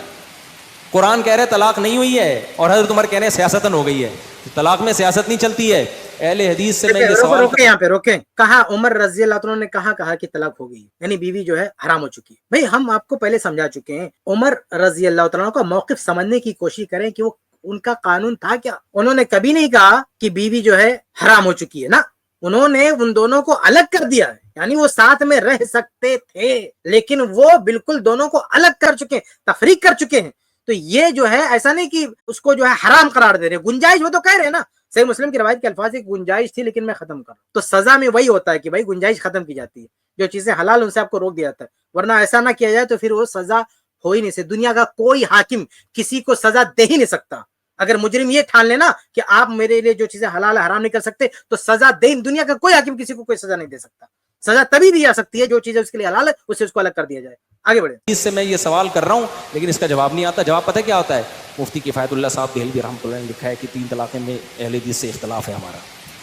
قرآن کہہ رہے طلاق نہیں ہوئی ہے اور حضرت عمر کہہ رہے سیاستن ہو گئی ہے. طلاق میں سیاست نہیں چلتی ہے. اہل حدیث سے میں یہ سوال روکیں یہاں پہ روکیں. کہا عمر رضی اللہ عنہ نے کہا کہ طلاق ہو گئی، یعنی بیوی جو ہے حرام ہو چکی ہے. بھائی ہم آپ کو پہلے سمجھا چکے ہیں، عمر رضی اللہ عنہ کا موقف سمجھنے کی کوشش کریں کہ وہ ان کا قانون تھا کیا. انہوں نے کبھی نہیں کہا کہ بیوی جو ہے حرام ہو چکی ہے، نا، انہوں نے ان دونوں کو الگ کر دیا ہے. یعنی وہ ساتھ میں رہ سکتے تھے لیکن وہ بالکل دونوں کو الگ کر چکے ہیں، تفریق کر چکے ہیں. تو یہ جو ہے ایسا نہیں کہ اس کو جو ہے حرام قرار دے رہے، گنجائش، وہ تو کہہ رہے ہیں نا، صحیح مسلم کی روایت کے الفاظ ہے گنجائش تھی لیکن میں ختم کر رہا ہوں. تو سزا میں وہی ہوتا ہے کہ بھائی گنجائش ختم کی جاتی ہے، جو چیزیں حلال ان سے آپ کو روک دیا جاتا ہے، ورنہ ایسا نہ کیا جائے تو پھر وہ سزا ہو ہی نہیں سکتی. دنیا کا کوئی حاکم کسی کو سزا دے ہی نہیں سکتا. اگر مجرم یہ ٹھان لینا کہ آپ میرے لیے جو چیزیں حلال حرام نہیں کر سکتے تو سزا دے، دنیا کا کوئی حاکم کسی کو کوئی سزا نہیں دے سکتا. سزا تبھی دی جا سکتی ہے جو چیزیں اس کے لیے حلال ہے اسے اس کو الگ کر دیا جائے. آگے بڑھے. اس سے میں یہ سوال کر رہا ہوں لیکن اس کا جواب نہیں آتا. جواب پتہ کیا ہوتا ہے؟ مفتی کفایت اللہ صاحب دہلوی رحمۃ اللہ نے لکھا ہے کہ 3 طلاقیں میں اہل حدیث سے اختلاف ہے ہمارا،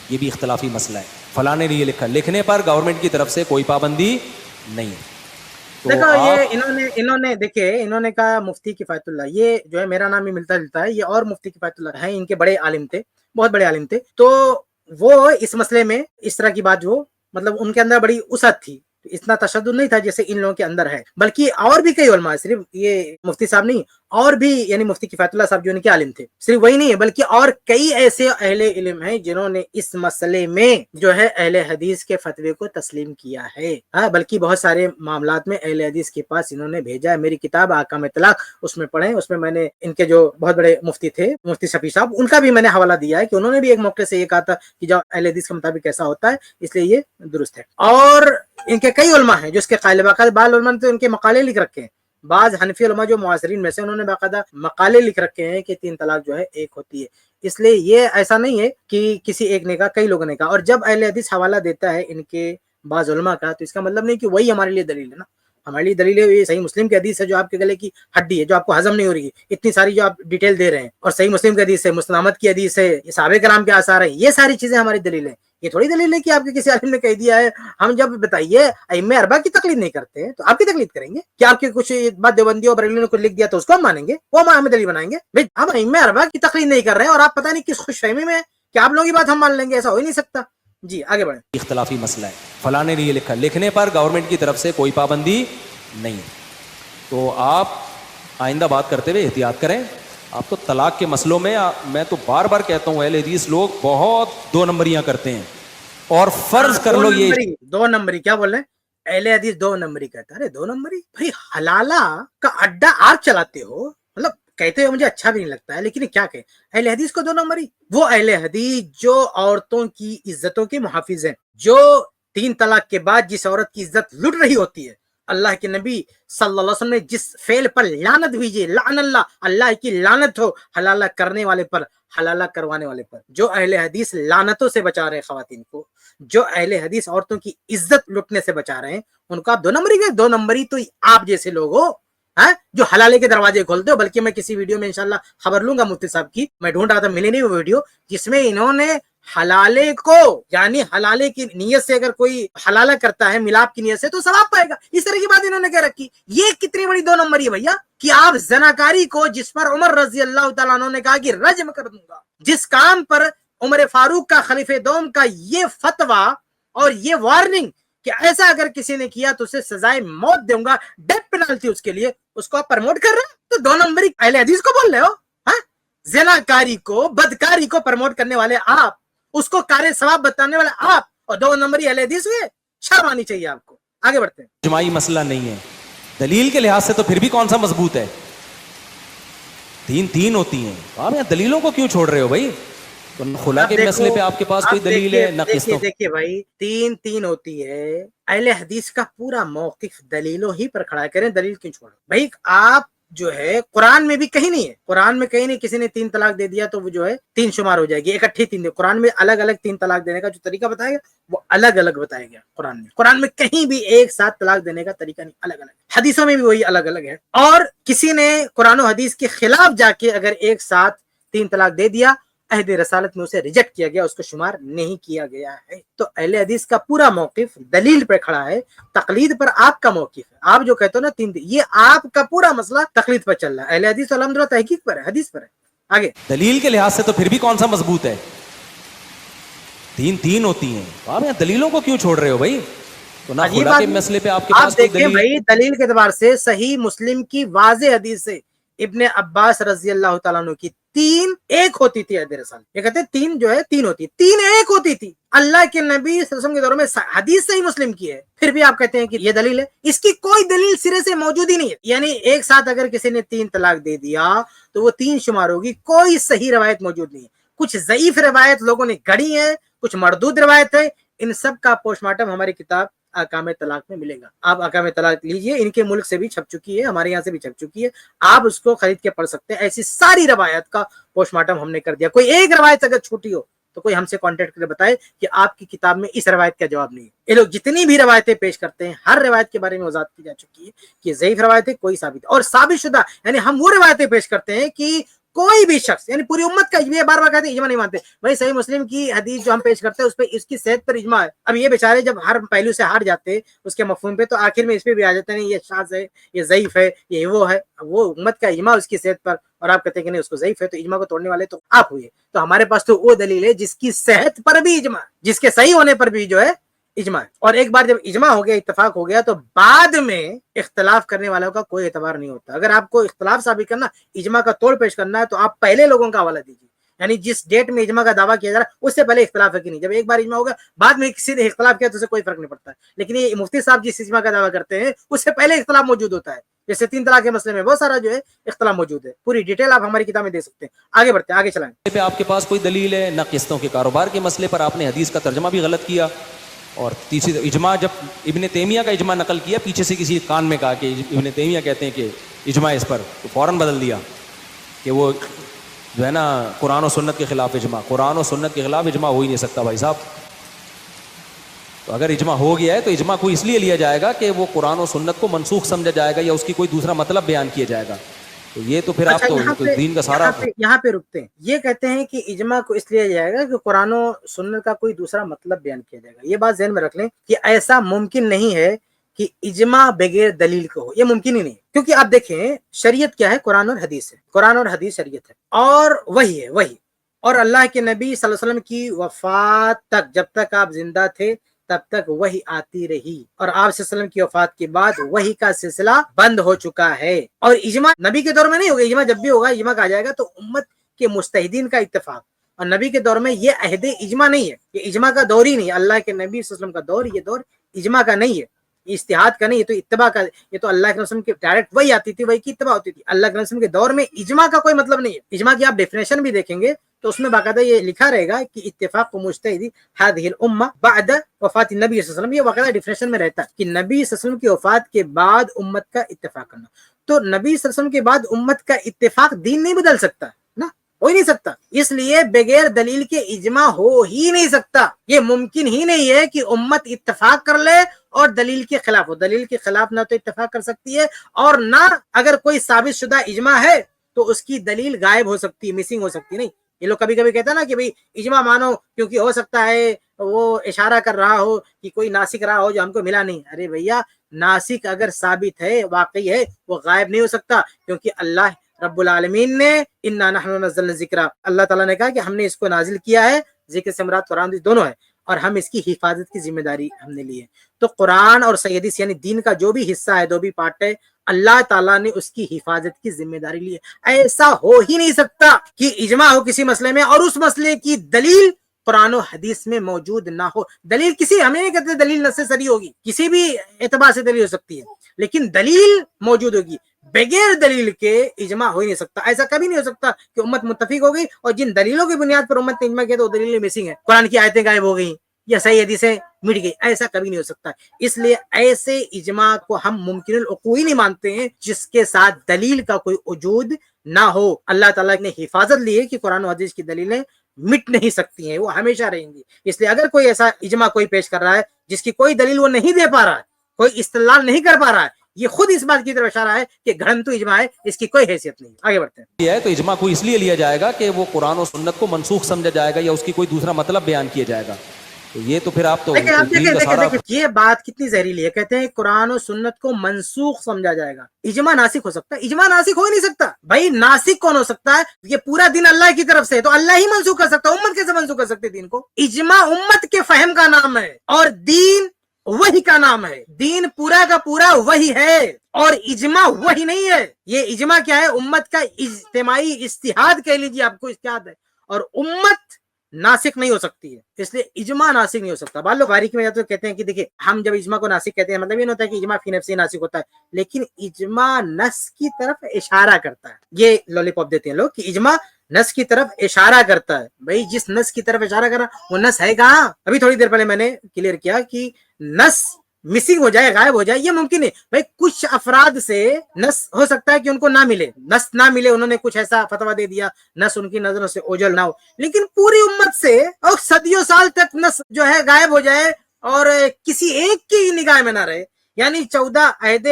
یہ بھی اختلافی مسئلہ ہے. فلاں نے یہ لکھا، لکھنے پر گورنمنٹ کی طرف سے کوئی پابندی نہیں. دیکھو یہ انہوں نے کہا مفتی کفایت اللہ، یہ جو ہے میرا نام ہی ملتا جلتا ہے، یہ اور مفتی کفایت اللہ ہیں، ان کے بڑے عالم تھے، بہت بڑے عالم تھے. تو وہ اس مسئلے میں اس طرح کی بات جو مطلب ان کے اندر بڑی وسعت تھی، اتنا تشدد نہیں تھا جیسے ان لوگوں کے اندر ہے. بلکہ اور بھی کئی علماء، صرف یہ مفتی صاحب نہیں، اور بھی یعنی مفتی کفایت اللہ صاحب جو ان کے عالم تھے، صرف وہی نہیں ہے بلکہ اور کئی ایسے اہل علم ہیں جنہوں نے اس مسئلے میں جو ہے اہل حدیث کے فتوے کو تسلیم کیا ہے. بلکہ بہت سارے معاملات میں اہل حدیث کے پاس انہوں نے بھیجا ہے. میری کتاب احکام طلاق اس میں پڑھیں، اس میں نے ان کے جو بہت بڑے مفتی تھے مفتی شفیع صاحب، ان کا بھی میں نے حوالہ دیا ہے کہ انہوں نے بھی ایک موقع سے یہ کہا تھا کہ جو اہل حدیث کے مطابق ایسا ہوتا ہے، اس لیے یہ درست ہے. اور ان کے کئی علماء ہیں جو اس کے قائل، باقاعدہ بعض علماء نے تو ان کے مقالے لکھ رکھے ہیں. بعض حنفی علماء جو معاصرین میں سے انہوں نے باقاعدہ مقالے لکھ رکھے ہیں کہ 3 طلاق جو ہے ایک ہوتی ہے. اس لیے یہ ایسا نہیں ہے کہ کسی ایک نے کہا، کئی لوگوں نے کہا. اور جب اہل حدیث حوالہ دیتا ہے ان کے بعض علماء کا تو اس کا مطلب نہیں کہ وہی ہمارے لیے دلیل ہے نا. ہمارے لیے دلیل ہے یہ صحیح مسلم کی حدیث ہے جو آپ کے گلے کی ہڈی ہے، جو آپ کو ہضم نہیں ہو رہی ہے، اتنی ساری جو آپ ڈیٹیل دے رہے ہیں، اور صحیح مسلم کی حدیث ہے، مسند احمد کی حدیث ہے، صحابہ کرام کے آثار ہیں، یہ ساری چیزیں ہماری دلیل ہیں. یہ تھوڑی دلیل ہے کہ آپ کے کسی عالم نے کہہ دیا ہے. ہم جب بتائیے ائمہ اربعہ کی تقلید نہیں کرتے تو آپ کی تقلید کریں گے؟ کہ آپ کے کچھ بات دیوبندیوں اور بریلویوں نے کچھ لکھ دیا تو اس کو ہم مانیں گے، وہ ہم دلیل بنائیں گے؟ بھائی ہم ائمہ اربعہ کی تقلید نہیں کر رہے ہیں اور آپ پتہ نہیں کس خوش فہمی میں ہیں کہ آپ لوگوں کی بات ہم مان لیں گے، ایسا ہو ہی نہیں سکتا. جی آگے بڑھیں. اختلافی مسئلہ ہے. فلاں نے یہ لکھا، لکھنے پر گورنمنٹ کی طرف سے کوئی پابندی نہیں. تو آپ آئندہ بات کرتے ہوئے احتیاط کریں. آپ تو طلاق کے مسئلوں میں تو بار بار کہتا ہوں اہل حدیث لوگ بہت 2 نمبریاں کرتے ہیں. اور فرض کر لو یہ 2 نمبری کیا بول رہے ہیں؟ اہل حدیث 2 نمبری کہتا ہے. ارے 2 نمبری بھائی، حلالہ کا اڈا آپ چلاتے ہو، مطلب کہتے ہوئے مجھے اچھا بھی نہیں لگتا ہے، لیکن کیا کہیں، اہل حدیث کو 2 نمبری، وہ اہل حدیث جو عورتوں کی عزتوں کے محافظ ہیں، جو 3 طلاق کے بعد جس عورت کی عزت لٹ رہی ہوتی ہے، اللہ کے نبی صلی اللہ علیہ وسلم نے جس فعل پر لعنت بھیجی، لعن اللہ، اللہ کی لعنت ہو حلالہ کرنے والے پر، حلالہ کروانے والے پر، جو اہل حدیث لعنتوں سے بچا رہے ہیں خواتین کو، جو اہل حدیث عورتوں کی عزت لٹنے سے بچا رہے ہیں، ان کو آپ 2 نمبری گئے. 2 نمبری تو آپ جیسے لوگ ہو جو حلالے کے دروازے کھولتے ہو. بلکہ میں کسی ویڈیو میں انشاءاللہ خبر لوں گا مفتی صاحب کی، میں ڈھونڈ رہا تھا ملی نہیں وہ ویڈیو، جس میں انہوں نے حلالے کو، یعنی حلالے کی نیت سے اگر کوئی حلالہ کرتا ہے ملاپ کی نیت سے تو ثواب پائے گا، اس طرح کی بات انہوں نے کہہ رکھی. یہ کتنی بڑی 2 نمبری ہے بھیا، کہ آپ زناکاری کو، جس پر عمر رضی اللہ تعالیٰ عنہ نے کہا کہ رجم کر دوں گا، جس کام پر عمر فاروق کا، خلیفہ دوم کا یہ فتویٰ اور یہ وارننگ کہ ایسا اگر کسی نے کیا تو اسے سزائے موت دوں گا، ڈیتھ پینلٹی اس کے لیے، اس کو آپ پرموٹ کر رہے ہیں. تو 2 نمبری اہل حدیث کو بول رہے ہو. زناکاری کو، بدکاری کو پرموٹ کرنے والے آپ، اس کو کار ثواب بتانے والے آپ، اور 2 نمبری اہل حدیث ہوئے. شرم آنی چاہیے آپ کو. آگے بڑھتے ہیں. اجماعی مسئلہ نہیں ہے، دلیل کے لحاظ سے تو پھر بھی کون سا مضبوط ہے؟ 3 ہوتی ہیں، آپ یہاں دلیلوں کو کیوں چھوڑ رہے ہو بھائی؟ تو خلا کے مسئلے پہ آپ کے پاس کوئی دلیل ہے نہ قسطوں؟ دیکھیے بھائی، 3 ہوتی ہے. اہل حدیث کا پورا موقف دلیلوں ہی پر کھڑا کریں، دلیل کیوں چھوڑیں بھائی؟ آپ جو ہے قرآن میں بھی کہیں نہیں ہے، قرآن میں کہیں نہیں کسی نے 3 طلاق دے دیا تو وہ جو ہے 3 شمار ہو جائے گی، اکٹھی 3 دے. قرآن میں الگ الگ 3 طلاق دینے کا جو طریقہ بتایا گیا وہ الگ الگ بتایا گیا. قرآن میں کہیں بھی ایک ساتھ طلاق دینے کا طریقہ نہیں، الگ الگ. حدیثوں میں بھی وہی الگ الگ ہے. اور کسی نے قرآن و حدیث کے خلاف جا کے اگر ایک ساتھ 3 طلاق دے دیا، عہد رسالت میں اسے ریجیکٹ کیا گیا، اس کو شمار نہیں کیا گیا ہے. تو اہل حدیث کا پورا موقف دلیل پہ کھڑا ہے، تقلید پر آپ کا موقف ہے. آپ جو کہتے ہو نا 3 یہ آپ کا پورا مسئلہ تقلید پر چل رہا ہے. اہل حدیث الحمدللہ تحقیق پر ہے، حدیث پر ہے. آگے دلیل کے لحاظ سے تو پھر بھی کون سا مضبوط ہے؟ 3 ہوتی ہیں، آپ یہاں دلیلوں کو کیوں چھوڑ رہے ہو بھائی؟ تو نہ خلا کے مسئلے پہ آپ کے پاس کوئی دیکھیں بھائی، دلیل کے اعتبار سے صحیح مسلم کی واضح حدیث سے ابن عباس رضی اللہ تعالیٰ عنہ کی 3 ایک ہوتی تھی عہد رسالت. یہ کہتے ہیں 3 جو ہے 3 ہوتی، 3 ایک ہوتی تھی. اللہ کے نبی صلی اللہ علیہ وسلم کے دور میں حدیث صحیح مسلم کی ہے، پھر بھی آپ کہتے ہیں کہ یہ دلیل ہے. اس کی کوئی دلیل سرے سے موجود ہی نہیں ہے. یعنی ایک ساتھ اگر کسی نے 3 طلاق دے دیا تو وہ 3 شمار ہوگی. کوئی صحیح روایت موجود نہیں ہے. کچھ ضعیف روایت لوگوں نے گھڑی ہیں، کچھ مردود روایت ہے. ان سب کا پوسٹ مارٹم ہماری کتاب احکام طلاق میں ملے گا. آپ احکام طلاق لیجئے، ان کے ملک سے بھی چھپ چکی ہے، ہمارے یہاں سے بھی چھپ چکی ہے. آپ اس کو خرید کے پڑھ سکتے ہیں. ایسی ساری روایت کا پوسٹ مارٹم ہم نے کر دیا. کوئی ایک روایت اگر چھوٹی ہو تو کوئی ہم سے کانٹیکٹ کرے بتائے کہ آپ کی کتاب میں اس روایت کا جواب نہیں ہے. یہ لوگ جتنی بھی روایتیں پیش کرتے ہیں، ہر روایت کے بارے میں وضاحت کی جا چکی ہے کہ ضعیف روایتیں کوئی ثابت اور ثابت شدہ. یعنی ہم وہ روایتیں پیش کرتے ہیں کہ کوئی بھی شخص، یعنی پوری امت کا، یہ بار بار کہتے ہیں اجماع نہیں مانتے بھائی. صحیح مسلم کی حدیث جو ہم پیش کرتے ہیں اس پہ اس کی صحت پر اجماع ہے. اب یہ بیچارے جب ہر پہلو سے ہار جاتے اس کے مفہوم پہ، تو آخر میں اس پہ بھی آ جاتے ہیں یہ شاذ ہے، یہ ضعیف ہے، یہ وہ ہے. وہ امت کا اجماع اس کی صحت پر، اور آپ کہتے ہیں کہ نہیں اس کو ضعیف ہے. تو اجماع کو توڑنے والے تو آپ ہوئے. تو ہمارے پاس تو وہ دلیل ہے جس کی صحت پر بھی اجماع، جس کے صحیح ہونے پر بھی جو ہے اجماع. اور ایک بار جب اجماع ہو گیا، اتفاق ہو گیا، تو بعد میں اختلاف کرنے والوں کا کوئی اعتبار نہیں ہوتا. اگر آپ کو اختلاف ثابت کرنا، اجماع کا توڑ پیش کرنا ہے، تو آپ پہلے لوگوں کا حوالہ دیجیے. یعنی جس ڈیٹ میں اجماع کا دعویٰ کیا جا رہا ہے اس سے پہلے اختلاف ہے کہ نہیں. جب ایک بار اجماع ہوگا، بعد میں کسی نے اختلاف کیا تو اسے کوئی فرق نہیں پڑتا ہے. لیکن یہ مفتی صاحب جس اجماع کا دعویٰ کرتے ہیں اس سے پہلے اختلاف موجود ہوتا ہے. جیسے 3 طلاق کے مسئلے میں بہت سارا جو ہے اختلاف موجود ہے. پوری ڈیٹیل آپ ہماری کتاب میں دے سکتے ہیں. آگے بڑھتے ہیں، آگے چلائیں. پہ آپ کے پاس کوئی دلیل ہے نہ قسطوں کے کاروبار کے مسئلے پر آپ نے حدیث کا ترجمہ بھی غلط کیا. اور تیسری اجماع، جب ابن تیمیہ کا اجماع نقل کیا، پیچھے سے کسی کان میں کہا کہ ابن تیمیہ کہتے ہیں کہ اجماع اس پر، تو فوراً بدل دیا کہ وہ جو ہے نا قرآن و سنت کے خلاف اجماع. قرآن و سنت کے خلاف اجماع ہو ہی نہیں سکتا بھائی صاحب. تو اگر اجماع ہو گیا ہے تو اجماع کو اس لیے لیا جائے گا کہ وہ قرآن و سنت کو منسوخ سمجھا جائے گا یا اس کی کوئی دوسرا مطلب بیان کیا جائے گا. تو یہ تو پھر آپ تو دین کا سارا یہاں پہ رکتے ہیں. یہ کہتے ہیں کہ اجماع کو اس لیے جائے گا کہ قرآن و سنت کا کوئی دوسرا مطلب بیان کیا جائے گا. یہ بات ذہن میں رکھ لیں کہ ایسا ممکن نہیں ہے کہ اجماع بغیر دلیل کو ہو. یہ ممکن ہی نہیں، کیونکہ آپ دیکھیں شریعت کیا ہے؟ قرآن اور حدیث ہے. قرآن اور حدیث شریعت ہے، اور وہی ہے وہی. اور اللہ کے نبی صلی اللہ علیہ وسلم کی وفات تک، جب تک آپ زندہ تھے تب تک وہی آتی رہی. اور آپ صلی اللہ علیہ وسلم کی وفات کے بعد وہی کا سلسلہ بند ہو چکا ہے. اور اجماع نبی کے دور میں نہیں ہوگا. اجماع جب بھی ہوگا، اجماع کہا جائے گا تو امت کے مجتہدین کا اتفاق. اور نبی کے دور میں یہ عہد اجماع نہیں ہے، یہ اجماع کا دور ہی نہیں ہے. اللہ کے نبی صلی اللہ علیہ وسلم کا دور، یہ دور اجماع کا نہیں ہے. اجتہاد کا نہیں, یہ تو اتباع کا, یہ تو اللہ کے رسول کی ڈائریکٹ وہی آتی تھی, وہی کی اتباع ہوتی تھی. اللہ کے رسول کے دور میں اجماع کا کوئی مطلب نہیں ہے. اجماع کی آپ ڈیفینیشن بھی دیکھیں گے تو اس میں باقاعدہ یہ لکھا رہے گا کہ اتفاق مجتہدی هذه الامه بعد وفات النبی صلی اللہ علیہ وسلم, یہ باقاعدہ ڈیفینیشن میں رہتا ہے کہ نبی صلی اللہ علیہ وسلم کی وفات کے بعد امت کا اتفاق کرنا. تو نبی صلی اللہ علیہ وسلم کے بعد امت کا اتفاق دین نہیں بدل سکتا نا, ہو ہی نہیں سکتا. اس لیے بغیر دلیل کے اجماع ہو ہی نہیں سکتا. یہ ممکن ہی نہیں ہے کہ امت اتفاق کر لے اور دلیل کے خلاف ہو. دلیل کے خلاف نہ تو اتفاق کر سکتی ہے, اور نہ اگر کوئی ثابت شدہ اجماع ہے تو اس کی دلیل غائب ہو سکتی, مسنگ ہو سکتی. نہیں, یہ لوگ کبھی کبھی کہتے ہیں نا کہ بھئی اجماع مانو کیونکہ ہو سکتا ہے وہ اشارہ کر رہا ہو کہ کوئی ناسک رہا ہو جو ہم کو ملا نہیں. ارے بھیا, ناسک اگر ثابت ہے, واقعی ہے, وہ غائب نہیں ہو سکتا, کیونکہ اللہ رب العالمین نے انا نحن نزلنا الذکر, اللہ تعالیٰ نے کہا کہ ہم نے اس کو نازل کیا ہے. ذکر سے مراد قرآن دونوں ہے, اور ہم اس کی حفاظت کی ذمہ داری ہم نے لی ہے. تو قرآن اور صحیح حدیث یعنی دین کا جو بھی حصہ ہے, جو بھی پارٹ ہے, اللہ تعالیٰ نے اس کی حفاظت کی ذمہ داری لی ہے. ایسا ہو ہی نہیں سکتا کہ اجماع ہو کسی مسئلے میں اور اس مسئلے کی دلیل قرآن و حدیث میں موجود نہ ہو. دلیل کسی, ہم نہیں کہتے دلیل نصیری ہوگی, کسی بھی اعتبار سے دلیل ہو سکتی ہے, لیکن دلیل موجود ہوگی. بغیر دلیل کے اجماع ہو ہی نہیں سکتا. ایسا کبھی نہیں ہو سکتا کہ امت متفق ہو گئی اور جن دلیلوں کی بنیاد پر امت نے اجماع کیا تو وہ دلیلیں مسنگ ہیں, قرآن کی آیتیں غائب ہو گئی یا صحیح حدیثیں مٹ گئی. ایسا کبھی نہیں ہو سکتا. اس لیے ایسے اجماع کو ہم ممکن الوقوع ہی نہیں مانتے ہیں جس کے ساتھ دلیل کا کوئی وجود نہ ہو. اللہ تعالیٰ نے حفاظت لی ہے کہ قرآن و حدیث کی دلیلیں مٹ نہیں سکتی ہیں, وہ ہمیشہ رہیں گی. اس لیے اگر کوئی ایسا اجماع کوئی پیش کر رہا ہے جس کی کوئی دلیل وہ نہیں دے پا رہا ہے, کوئی استدلال نہیں کر پا رہا ہے, یہ خود اس بات کی طرف اشارہ ہے کہ گھنتو اجماع ہے, اس کی کوئی حیثیت نہیں. آگے بڑھتے ہیں. یہ ہے تو اجماع کو اس لیے لیا جائے گا کہ وہ قرآن و سنت کو منسوخ سمجھا جائے گا یا اس کی کوئی دوسرا مطلب بیان کیا جائے گا. تو یہ تو پھر آپ تو دیکھیں یہ بات کتنی زہریلی ہے. کہتے ہیں قرآن و سنت کو منسوخ سمجھا جائے گا. اجماع ناسخ ہو سکتا ہے؟ اجماع ناسخ ہو ہی نہیں سکتا بھائی. ناسخ کون ہو سکتا ہے؟ یہ پورا دین اللہ کی طرف سے, تو اللہ ہی منسوخ کر سکتا ہے. امت کیسے منسوخ کر سکتے دین کو؟ اجماع امت کے فہم کا نام ہے اور دین وہی کا نام ہے. دین پورا کا پورا وہی ہے اور اجماع وہی نہیں ہے. یہ اجماع کیا ہے؟ امت کا اجتماعی اجتہاد کہہ لیجیے آپ کو, اجتہاد ہے, اور امت ناسخ نہیں ہو سکتی ہے. اس لیے اجماع ناسخ نہیں ہو سکتا. بعض لوگ باریکی میں جاتے ہیں کہتے ہیں کہ دیکھیں ہم جب اجماع کو ناسخ کہتے ہیں مطلب یہ نہیں ہوتا ہے کہ اجماع فی نفسی ناسخ ہوتا ہے, لیکن اجماع نص کی طرف اشارہ کرتا ہے. یہ لولی پاپ دیتے ہیں لوگ کہ اجماع نص کی طرف اشارہ کرتا ہے. بھائی جس نص کی طرف اشارہ کر رہا وہ نص ہے کہاں؟ ابھی تھوڑی دیر پہلے میں نے کلیئر کیا کہ نص مسنگ ہو جائے, غائب ہو جائے, یہ ممکن ہے. بھائی کچھ افراد سے نص ہو سکتا ہے کہ ان کو نہ ملے, نص نہ ملے, انہوں نے کچھ ایسا فتویٰ دے دیا, نص ان کی نظروں سے اوجھل نہ ہو, لیکن پوری امت سے اور صدیوں سال تک نص جو ہے غائب ہو جائے اور کسی ایک کی نگاہ میں نہ رہے. یعنی 14 عہد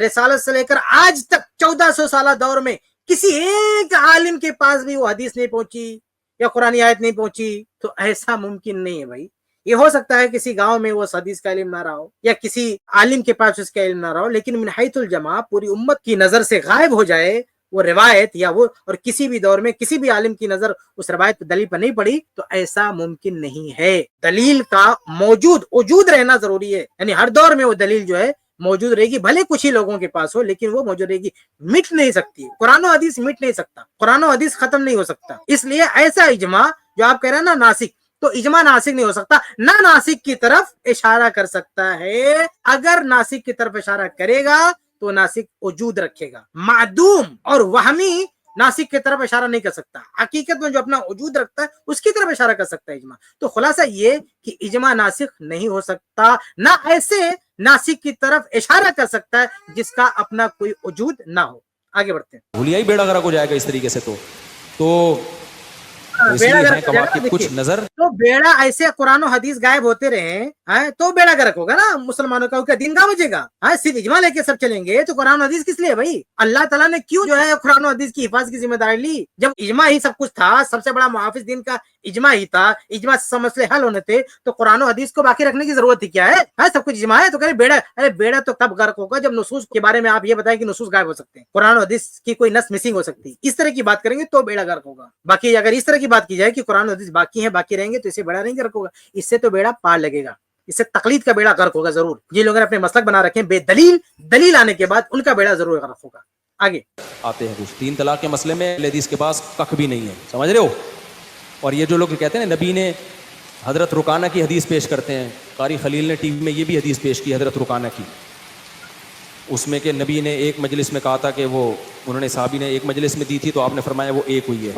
رسالت سے لے کر آج تک 1400 سالہ دور میں کسی ایک عالم کے پاس بھی وہ حدیث نہیں پہنچی یا قرآن آیت نہیں پہنچی, تو ایسا ممکن نہیں ہے بھائی. یہ ہو سکتا ہے کسی گاؤں میں وہ حدیث کا علم نہ رہا ہو یا کسی عالم کے پاس اس کا علم نہ رہا ہو, لیکن من حیث الجماع پوری امت کی نظر سے غائب ہو جائے وہ روایت یا وہ, اور کسی بھی دور میں کسی بھی عالم کی نظر اس روایت پہ دلیل پر نہیں پڑی, تو ایسا ممکن نہیں ہے. دلیل کا وجود رہنا ضروری ہے. یعنی ہر دور میں وہ دلیل جو ہے موجود رہے گی, بھلے کچھ ہی لوگوں کے پاس ہو, لیکن وہ موجود رہے گی. مٹ نہیں سکتی. قرآن و حدیث مٹ نہیں سکتا, قرآن و حدیث ختم نہیں ہو سکتا. اس لیے ایسا اجماع جو آپ کہہ رہے ہیں نا ناسخ, تو اجماع ناسخ نہیں ہو سکتا. نہ ناسخ کی طرف اشارہ کر سکتا ہے. اگر ناسخ کی طرف اشارہ کرے گا تو ناسخ وجود رکھے گا. معدوم اور وہمی ناسخ کی طرف اشارہ نہیں کر سکتا. حقیقت میں جو اپنا وجود رکھتا ہے اس کی طرف اشارہ کر سکتا ہے اجماع. تو خلاصہ یہ کہ اجماع ناسخ نہیں ہو سکتا, نہ ایسے ناسخ کی طرف اشارہ کر سکتا ہے جس کا اپنا کوئی وجود نہ ہو. آگے بڑھتے ہیں. بھولیا ہی بیڑا غرق ہو جائے گا اس طریقے سے. تو کچھ نظر تو بیڑا ایسے قرآن و حدیث غائب ہوتے رہے تو بیڑا غرق ہوگا نا مسلمانوں کا دین کہاں بچے گا؟ صرف اجماع لے کے سب چلیں گے تو قرآن و حدیث کس لیے بھائی؟ اللہ تعالیٰ نے کیوں جو ہے قرآن و حدیث کی حفاظت کی ذمہ داری لی؟ جب اجماع ہی سب کچھ تھا, سب سے بڑا محافظ دین کا اجماع ہی تھا, اجماع سے سب مسئلے حل ہونے تھے, تو قرآن و حدیث کو باقی رکھنے کی ضرورت ہی کیا ہے؟ سب کچھ اجماع ہے تو کہے بیڑا. ارے بیڑا تو تب غرق ہوگا جب نصوص کے بارے میں آپ یہ بتائیں کہ نصوص غائب ہو سکتے ہیں, قرآن و حدیث کی کوئی نص مسنگ ہو سکتی ہے, اس طرح کی بات کریں گے تو بیڑا غرق ہوگا. باقی اگر اس طرح کی بات کی جائے کہ قرآن و حدیث باقی ہیں, باقی رہیں گے, تو اسے بیڑا نہیں غرق ہوگا. اس سے تو بیڑا پار لگے گا, اس سے تقلید کا بیڑا غرق ہوگا ضرور. یہ لوگ اپنے مسلک بنا رکھے ہیں بے دلیل آنے کے بعد ان کا بیڑا ضرور غرق ہوگا. آگے آتے ہیں کچھ 3 طلاق کے مسئلے میں حدیث کے پاس کخ بھی نہیں ہے, سمجھ رہے ہو. اور یہ جو لوگ کہتے ہیں نبی نے حضرت رکانہ کی حدیث پیش کرتے ہیں, قاری خلیل نے ٹی وی میں یہ بھی حدیث پیش کی حضرت رکانہ کی, اس میں کہ نبی نے ایک مجلس میں کہا تھا کہ وہ انہوں نے صحابی نے ایک مجلس میں دی تھی تو آپ نے فرمایا وہ ایک ہوئی ہے.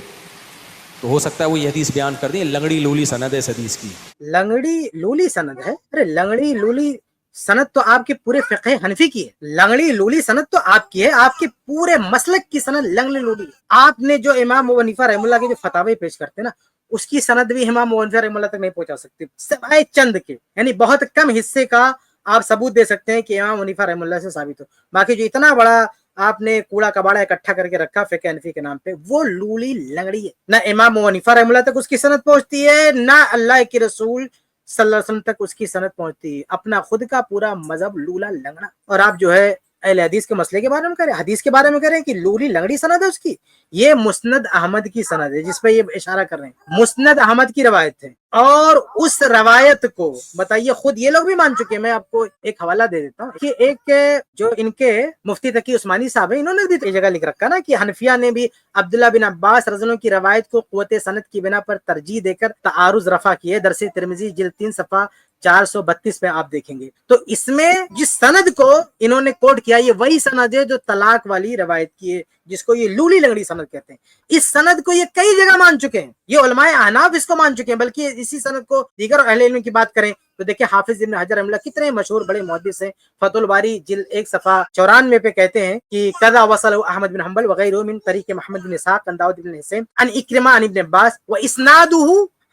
تو ہو سکتا ہے وہ یہ حدیث بیان کر دیں, لنگڑی لولی سند ہے اس حدیث کی. لنگڑی لولی سند ہے؟ ارے لنگڑی لولی سند تو آپ کے پورے فقہ حنفی کی ہے. لنگڑی لولی سند تو آپ کی ہے, آپ کے پورے مسلک کی سند لنگڑی لولی. آپ نے جو امام ابو حنیفہ رحمہ اللہ کے جو فتاوی پیش کرتے ہیں نا, اس کی سند بھی امام ابو حنیفہ رحمہ اللہ تک نہیں پہنچا سکتے, سوائے چند کے, یعنی بہت کم حصے کا آپ ثبوت دے سکتے ہیں کہ امام ابو حنیفہ رحمہ اللہ سے ثابت ہو. باقی جو اتنا بڑا آپ نے کوڑا کباڑا اکٹھا کر کے رکھا فقہ حنفی کے نام پہ, وہ لولی لنگڑی ہے. نہ امام ابو حنیفہ رحمہ اللہ تک اس کی سند پہنچتی ہے, نہ اللہ کے رسول صلی اللہ علیہ وسلم تک اس کی سند پہنچتی ہے. اپنا خود کا پورا مذہب لولا لنگڑا, اور آپ جو ہے اہل حدیث کے مسئلے کے بارے میں کریں, حدیث کے بارے میں کریں کہ لولی لنگڑی سند ہے اس کی. یہ مسند احمد کی سند ہے جس پہ یہ اشارہ کر رہے ہیں, مسند احمد کی روایت ہے, اور اس روایت کو بتائیے خود یہ لوگ بھی مان چکے ہیں. میں آپ کو ایک حوالہ دے دیتا ہوں کہ ایک جو ان کے مفتی تقی عثمانی صاحب ہیں, انہوں نے بھی یہ جگہ لکھ رکھا نا کہ حنفیہ نے بھی عبداللہ بن عباس رضی اللہ عنہ کی روایت کو قوت سند کی بنا پر ترجیح دے کر تعارض رفع کیے. درس ترمذی جلد 3 صفحہ 432 پہ آپ دیکھیں گے. تو اس میں جس سند کو انہوں نے کوٹ کیا, یہ وہی سند ہے جو طلاق والی روایت کی ہے, جس کو یہ لولی لنگڑی سند کہتے ہیں. اس سند کو یہ کئی جگہ مان چکے ہیں, یہ علماء احناف اس کو مان چکے ہیں. بلکہ اسی سند کو دیگر اہل علم کی بات کریں تو دیکھیں حافظ ابن حجر رحمہ اللہ کتنے مشہور بڑے محدث ہیں, فتح الباری جلد 1 صفحہ 94 پہ کہتے ہیں کہ قضا وصل احمد بن حنبل وغیرہ من طریق محمد بن اسحاق عن داؤد بن حسین عن اکرمہ عن ابن عباس واسنادہ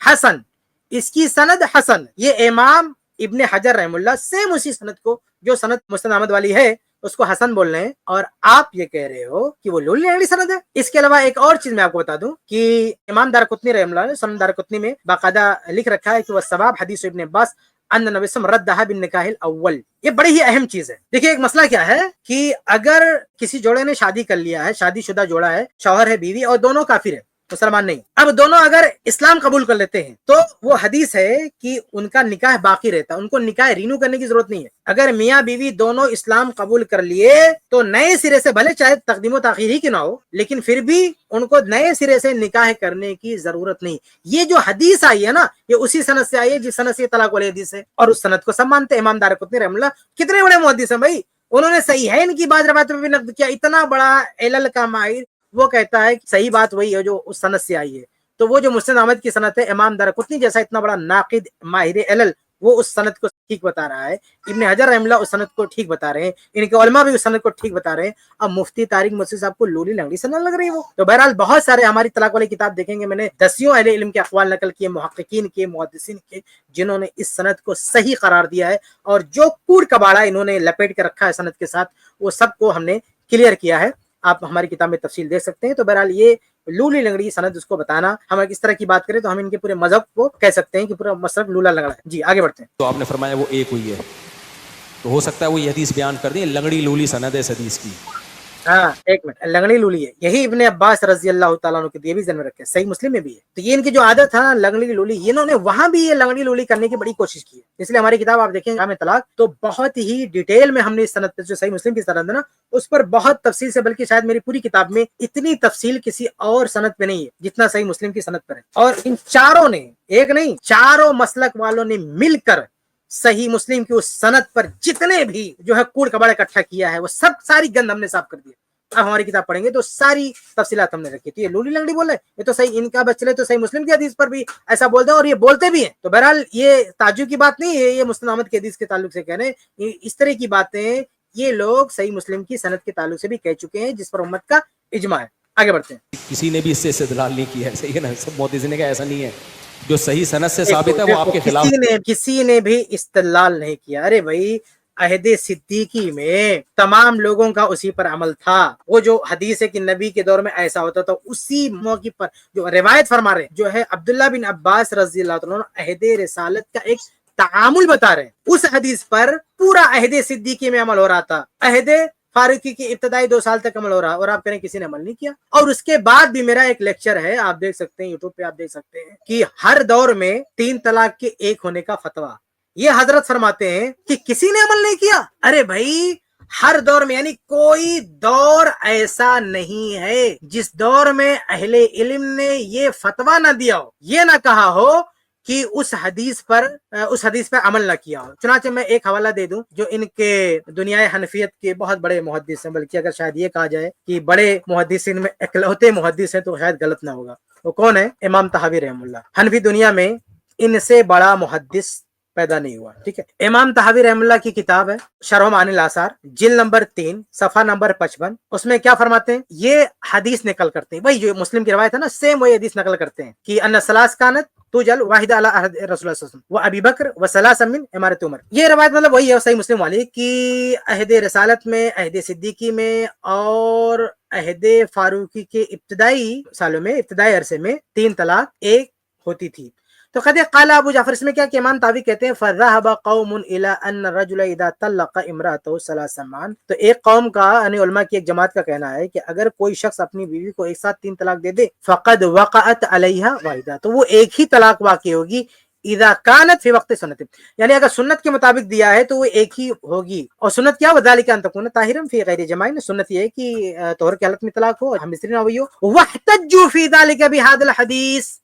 حسن, اس کی سند حسن. یہ امام ابن حجر رحم اللہ سیم اسی سند کو جو سند مسند احمد والی ہے اس کو حسن بول رہے ہیں, اور آپ یہ کہہ رہے ہو کہ وہ لولی لنگڑی سند ہے. اس کے علاوہ ایک اور چیز میں آپ کو بتا دوں کہ امام دارقطنی رحم اللہ نے سنن دارقطنی میں باقاعدہ لکھ رکھا ہے کہ وہ ثواب حدیث ابن عباس ان نبی صلی اللہ علیہ وسلم ردھا بالنکاح الاول. یہ بڑی ہی اہم چیز ہے. دیکھیے ایک مسئلہ کیا ہے کہ اگر کسی جوڑے نے شادی کر لیا ہے, شادی شدہ جوڑا ہے, شوہر ہے بیوی, اور دونوں کافر ہیں, مسلمان نہیں, اب دونوں اگر اسلام قبول کر لیتے ہیں تو وہ حدیث ہے کہ ان کا نکاح باقی رہتا ہے, ان کو نکاح رینو کرنے کی ضرورت نہیں ہے. اگر میاں بیوی دونوں اسلام قبول کر لیے تو نئے سرے سے, بھلے چاہے تقدیم و تاخیر ہی کی نہ ہو, لیکن پھر بھی ان کو نئے سرے سے نکاح کرنے کی ضرورت نہیں. یہ جو حدیث آئی ہے نا, یہ اسی سند سے آئی ہے جس سند سے طلاق والی حدیث ہے, اور اس سند کو سب مانتے ہیں. امام دارقطنی رحمہ اللہ کتنے بڑے محدث ہیں بھائی, انہوں نے صحیحین کی بعض روایتوں میں بھی نقد کیا. اتنا بڑا علل کا ماہر, وہ کہتا ہے کہ صحیح بات وہی ہے جو اس سند سے آئی ہے. تو وہ جو مسند احمد کی سند ہے, امام دارقطنی جیسا اتنا بڑا ناقد ماہر علل وہ اس سند کو ٹھیک بتا رہا ہے. ابن حجر رحمہ اللہ اس سند کو ٹھیک بتا رہے ہیں, ان کے علماء بھی اس سند کو ٹھیک بتا رہے ہیں. اب مفتی طارق مسعود صاحب کو لولی لنگڑی سند لگ رہی ہے وہ. تو بہرحال بہت سارے ہماری طلاق والی کتاب دیکھیں گے, میں نے دسیوں اہل علم کے اقوال نقل کیے, محققین کے, محدثین کے, جنہوں نے اس سند کو صحیح قرار دیا ہے, اور جو کوڑ کباڑا انہوں نے لپیٹ کے رکھا ہے سند کے ساتھ, وہ سب کو ہم نے کلیئر کیا ہے. آپ ہماری کتاب میں تفصیل دیکھ سکتے ہیں. تو بہرحال یہ لولی لنگڑی سند اس کو بتانا, ہم اس طرح کی بات کریں تو ہم ان کے پورے مذہب کو کہہ سکتے ہیں کہ پورا مسلک لولا لنگڑا ہے. جی آگے بڑھتے ہیں. تو آپ نے فرمایا وہ ایک ہوئی ہے, تو ہو سکتا ہے وہ یہ حدیث بیان کر دیں لنگڑی لولی سند ہے اس حدیث کی. ہاں ایک منٹ, لنگڑی لولی ہے, یہی ابن عباس رضی اللہ تعالیٰ عنہ کے یہ بھی ذہن میں رکھے, صحیح مسلم میں بھی ہے. تو یہ ان کی جو عادت ہے لنگڑی لولی, انہوں نے وہاں بھی یہ لنگڑی لولی کرنے کی بڑی کوشش کی ہے. اس لیے ہماری کتاب آپ دیکھیں جامع طلاق, تو بہت ہی ڈیٹیل میں ہم نے اس سند پہ, جو صحیح مسلم کی سند ہے نا, اس پر بہت تفصیل سے, بلکہ شاید میری پوری کتاب میں اتنی تفصیل کسی اور سند پہ نہیں ہے جتنا صحیح مسلم کی سند پر ہے. اور ان چاروں نے, ایک نہیں چاروں مسلک والوں نے مل کر صحیح مسلم کی اس سند پر جتنے بھی جو ہے کوڑ کباڑ اکٹھا کیا ہے, وہ سب ساری گند ہم نے صاف کر دیا. اب ہماری کتاب پڑھیں گے تو ساری تفصیلات ہم نے رکھی. تو یہ لولی لنگڑی بول رہے ہیں, یہ تو صحیح ان کا بس چلے تو صحیح مسلم کی حدیث پر بھی ایسا بولتے ہیں, اور یہ بولتے بھی ہیں. تو بہرحال یہ تعجب کی بات نہیں ہے, یہ مسند احمد کی حدیث کے تعلق سے کہہ رہے ہیں. اس طرح کی باتیں یہ لوگ صحیح مسلم کی سند کے تعلق سے بھی کہہ چکے ہیں, جس پر امت کا اجماع ہے. آگے بڑھتے ہیں. کسی نے بھی اس سے استدلال نہیں کیا ہے, صحیح ہے نا, سب محدثین نے کہا ایسا نہیں ہے, جو صحیح سند سے ثابت ہے وہ آپ کے خلاف. کسی نے بھی استدلال نہیں کیا. ارے بھائی عہد صدیقی میں تمام لوگوں کا اسی پر عمل تھا. وہ جو حدیث ہے کہ نبی کے دور میں ایسا ہوتا تھا, اسی موقع پر جو روایت فرما رہے جو ہے عبداللہ بن عباس رضی اللہ عنہ عہد رسالت کا ایک تعامل بتا رہے ہیں, اس حدیث پر پورا عہد صدیقی میں عمل ہو رہا تھا. عہد فاروقی کی ابتدائی 2 سال تک عمل ہو رہا, اور آپ کہیں کسی نے عمل نہیں کیا. اور اس کے بعد بھی میرا ایک لیکچر ہے, آپ دیکھ سکتے ہیں یوٹیوب پہ, آپ دیکھ سکتے ہیں کہ ہر دور میں 3 طلاق کے ایک ہونے کا فتویٰ, یہ حضرت فرماتے ہیں کہ کسی نے عمل نہیں کیا. ارے بھائی ہر دور میں, یعنی کوئی دور ایسا نہیں ہے جس دور میں اہل علم نے یہ فتویٰ نہ دیا ہو, یہ نہ کہا ہو کہ اس حدیث پہ عمل نہ کیا ہو. چنانچہ میں ایک حوالہ دے دوں جو ان کے دنیا حنفیت کے بہت بڑے محدث ہیں, بلکہ اگر شاید یہ کہا جائے کہ بڑے محدثین میں اکلوتے محدث ہیں تو شاید غلط نہ ہوگا. وہ کون ہے؟ امام طحاوی رحم اللہ. حنفی دنیا میں ان سے بڑا محدث پیدا نہیں ہوا. ٹھیک ہے. امام طحاوی رحم اللہ کی کتاب ہے شرح معانی الاثار, جلد نمبر 3 صفحہ نمبر 55. اس میں کیا فرماتے ہیں؟ یہ حدیث نقل کرتے ہیں, وہی جو مسلم کی روایت ہے نا, سیم وہی حدیث نقل کرتے ہیں کہ ان الثلاث کانت توجل واحد علی عہد رسول اللہ صلی اللہ علیہ وسلم و ابی بکر و ثلاث من امارت عمر. یہ روایت مطلب وہی ہے صحیح مسلم والی کہ عہد رسالت میں, عہد صدیقی میں اور عہد فاروقی کے ابتدائی سالوں میں, ابتدائی عرصے میں 3 طلاق ایک ہوتی تھی. تو کہتے ہیں قال ابو جعفر, اس میں کیا کہ امام طحاوی کہتے ہیں فذهب قوم الى ان الرجل اذا طلق امراته ثلاث مان. تو ایک قوم کا یعنی علماء کی ایک جماعت کا کہنا ہے کہ اگر کوئی شخص اپنی بیوی کو ایک ساتھ 3 طلاق دے دے فقد وقعت علیہا واحدہ, تو وہ ایک ہی طلاق واقع ہوگی اذا كانت فی وقت سنت, یعنی اگر سنت کے مطابق دیا ہے تو وہ ایک ہی ہوگی. اور سنت کیا؟ وذالک ان تکون طاہرا فی غیر جماع, سنت یہ ہے کہ طہر کی حالت میں طلاق ہو اور ہم مستری نہ ہوئی ہو. واحتجوا فی ذلک بهذا الحدیث,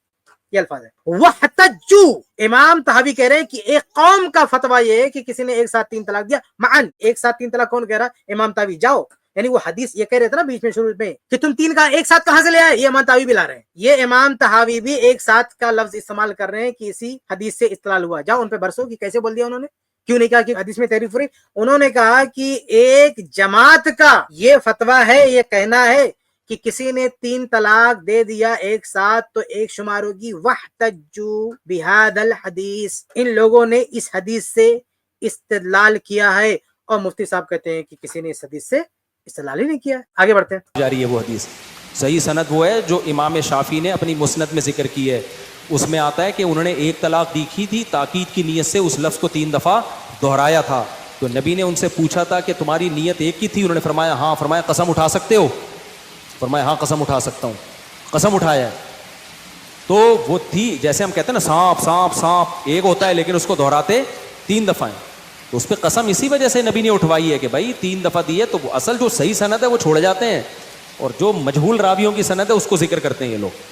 یہ الفاظ ہے وحتجو. امام طحاوی کہہ رہے ہیں کہ ایک قوم کا فتویٰ یہ ہے کہ کسی نے ایک ساتھ 3 طلاق دیا معن, ایک ساتھ 3 طلاق کون کہہ رہا؟ امام طحاوی. جاؤ, یعنی وہ حدیث یہ کہہ رہے تھے نا بیچ میں شروع میں کہ تم 3 کا ایک ساتھ کہاں سے لے آئے, یہ امام طحاوی بھی لا رہے ہیں. یہ امام طحاوی بھی ایک ساتھ کا لفظ استعمال کر رہے ہیں کہ اسی حدیث سے اطلاع ہوا. جاؤ ان پہ برسو کہ کیسے بول دیا انہوں نے, کیوں نہیں کہا کہ حدیث میں تحریف ہو رہی. انہوں نے کہا کہ ایک جماعت کا یہ فتویٰ ہے, یہ کہنا ہے کہ کسی نے 3 طلاق دے دیا ایک ساتھ تو ایک شمار ہوگی. وحتجو بہذا الحدیث, ان لوگوں نے اس حدیث سے استدلال کیا ہے. اور مفتی صاحب کہتے ہیں کہ کسی نے اس حدیث سے استدلال ہی نہیں کیا. آگے بڑھتے ہیں. جاری ہے وہ حدیث, صحیح سند وہ ہے جو امام شافعی نے اپنی مسند میں ذکر کی ہے. اس میں آتا ہے کہ انہوں نے ایک طلاق دیکھی تھی, تاکید کی نیت سے اس لفظ کو 3 دفعہ دہرایا تھا. تو نبی نے ان سے پوچھا تھا کہ تمہاری نیت ایک کی تھی؟ انہوں نے فرمایا ہاں. فرمایا قسم اٹھا سکتے ہو؟ فرمایا ہاں قسم اٹھا سکتا ہوں. قسم اٹھایا تو وہ تھی جیسے ہم کہتے ہیں نا سانپ سانپ سانپ, ایک ہوتا ہے لیکن اس کو دہراتے 3 دفعہ ہیں. تو اس پہ قسم اسی وجہ سے نبی نے اٹھوائی ہے کہ بھائی 3 دفعہ دی ہے. تو وہ اصل جو صحیح سند ہے وہ چھوڑے جاتے ہیں, اور جو مجہول راویوں کی سند ہے اس کو ذکر کرتے ہیں یہ لوگ.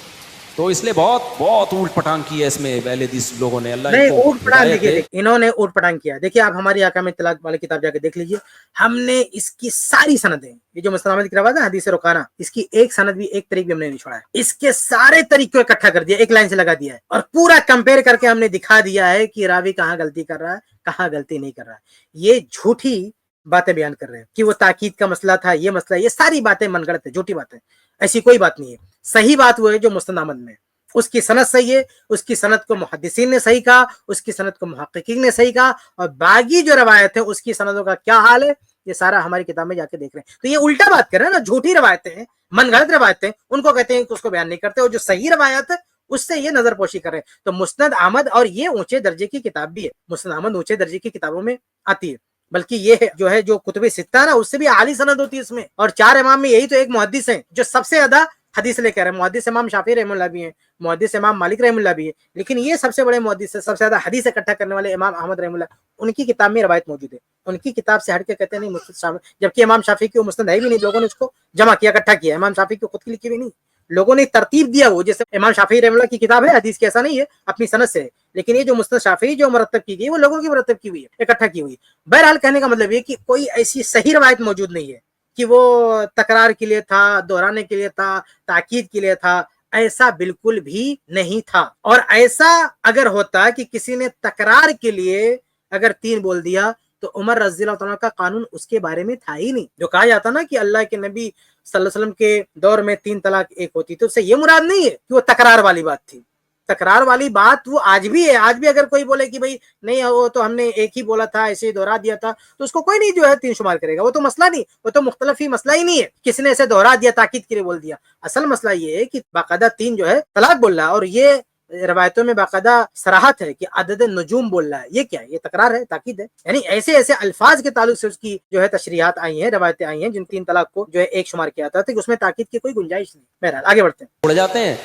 تو اس لیے بہت بہت اوٹ پٹانگ کی ہے اس میں اہل حدیث لوگوں نے. اللہ نہیں, اوٹ پٹانگ دیکھیے, انہوں نے اوٹ پٹانگ کیا. دیکھیے آپ ہماری احکام طلاق والی کتاب جا کے دیکھ لیجیے, ہم نے اس کی ساری سندیں, یہ جو مسلم احمد کی روایت ہے حدیث رکانہ, اس کی ایک سند بھی ایک طریق بھی ہم نے نہیں چھوڑا ہے. اس کے سارے طریقوں اکٹھا کر دیا, ایک لائن سے لگا دیا ہے, اور پورا کمپیئر کر کے ہم نے دکھا دیا ہے کہ راوی کہاں غلطی کر رہا ہے, کہاں غلطی نہیں کر رہا ہے. یہ جھوٹی باتیں بیان کر رہے ہیں کہ وہ تاکید کا مسئلہ تھا, یہ مسئلہ, یہ ساری باتیں من گڑت ہے, جھوٹی باتیں. ایسی کوئی بات نہیں ہے. صحیح بات وہ ہے جو مسند احمد میں, اس کی سند صحیح ہے, اس کی سند کو محدثین نے صحیح کہا, اس کی سند کو محققین نے صحیح کہا, اور باقی جو روایت ہے اس کی سندوں کا کیا حال ہے یہ سارا ہماری کتاب میں جا کے دیکھ رہے ہیں. تو یہ الٹا بات کر رہے ہیں نا, جھوٹی روایتیں ہیں, من گھڑت روایتیں, ان کو کہتے ہیں کہ اس کو بیان نہیں کرتے, اور جو صحیح روایت ہے اس سے یہ نظر پوشی کر رہے ہیں. تو مسند احمد, اور یہ اونچے درجے کی کتاب بھی ہے, مسند احمد اونچے درجے کی کتابوں میں آتی ہے, بلکہ یہ جو ہے جو کتب ستہ نا اس سے بھی اعلی سند ہوتی ہے اس میں. اور 4 امام میں یہی تو ایک محدث ہیں جو سب سے زیادہ حدیث لے کر رہے ہیں. محدث امام شافعی رحمہ اللہ بھی ہیں, محدث امام مالک رحمہ اللہ بھی ہے, لیکن یہ سب سے بڑے محدث ہیں, سب سے زیادہ حدیث اکٹھا کرنے والے امام احمد رحمہ اللہ. ان کی کتاب میں روایت موجود ہے, ان کی کتاب سے ہٹ کے کہتے ہیں نہیں مسند شافعی, جبکہ امام شافعی کی وہ مسند ہے بھی نہیں, لوگوں نے اس کو جمع کیا, اکٹھا کیا. امام شافعی کی خود کی لکھی بھی نہیں, لوگوں نے ترتیب دیا. وہ جیسے امام شافعی رحمہ اللہ کی کتاب ہے حدیث کی, ایسا نہیں ہے اپنی سند سے, لیکن یہ جو مسند شافعی جو مرتب کی گئی وہ لوگوں کی مرتب کی ہوئی ہے, اکٹھا کی ہوئی ہے. بہرحال کہنے کا مطلب یہ کہ کوئی ایسی صحیح روایت موجود نہیں ہے کہ وہ تکرار کے لیے تھا, دہرانے کے لیے تھا, تاکید کے لیے تھا. ایسا بالکل بھی نہیں تھا. اور ایسا اگر ہوتا کہ کسی نے تکرار کے لیے اگر 3 بول دیا تو عمر رضی اللہ عنہ کا قانون اس کے بارے میں تھا ہی نہیں. جو کہا جاتا نا کہ اللہ کے نبی صلی اللہ علیہ وسلم کے دور میں 3 طلاق ایک ہوتی, تو اس سے یہ مراد نہیں ہے کہ وہ تکرار والی بات تھی. تکرار والی بات وہ آج بھی ہے. آج بھی اگر کوئی بولے کہ بھائی نہیں وہ تو ہم نے ایک ہی بولا تھا, ایسے ہی دوہرا دیا تھا, تو اس کو کوئی نہیں جو ہے 3 شمار کرے گا. وہ تو مسئلہ نہیں, وہ تو مختلف ہی مسئلہ ہی نہیں ہے, کسی نے ایسے دوہرا دیا, تاکید کے لیے بول دیا. اصل مسئلہ یہ ہے کہ باقاعدہ 3 جو ہے طلاق بول رہا ہے, اور یہ روایتوں میں باقاعدہ صراحت ہے کہ عدد نجوم بول رہا ہے. یہ کیا ہے؟ یہ تکرار ہے, تاکید ہے. یعنی ایسے ایسے الفاظ کے تعلق سے اس کی جو ہے تشریحات آئی ہیں, روایتیں آئی ہیں جن 3 طلاق کو جو ہے ایک شمار کیا تھا, کہ اس میں تاکید کی کوئی گنجائش نہیں. بہرحال آگے بڑھتے ہیں. اڑ جاتے ہیں,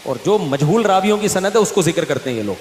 اور جو مجہول راویوں کی سند ہے اس کو ذکر کرتے ہیں یہ لوگ.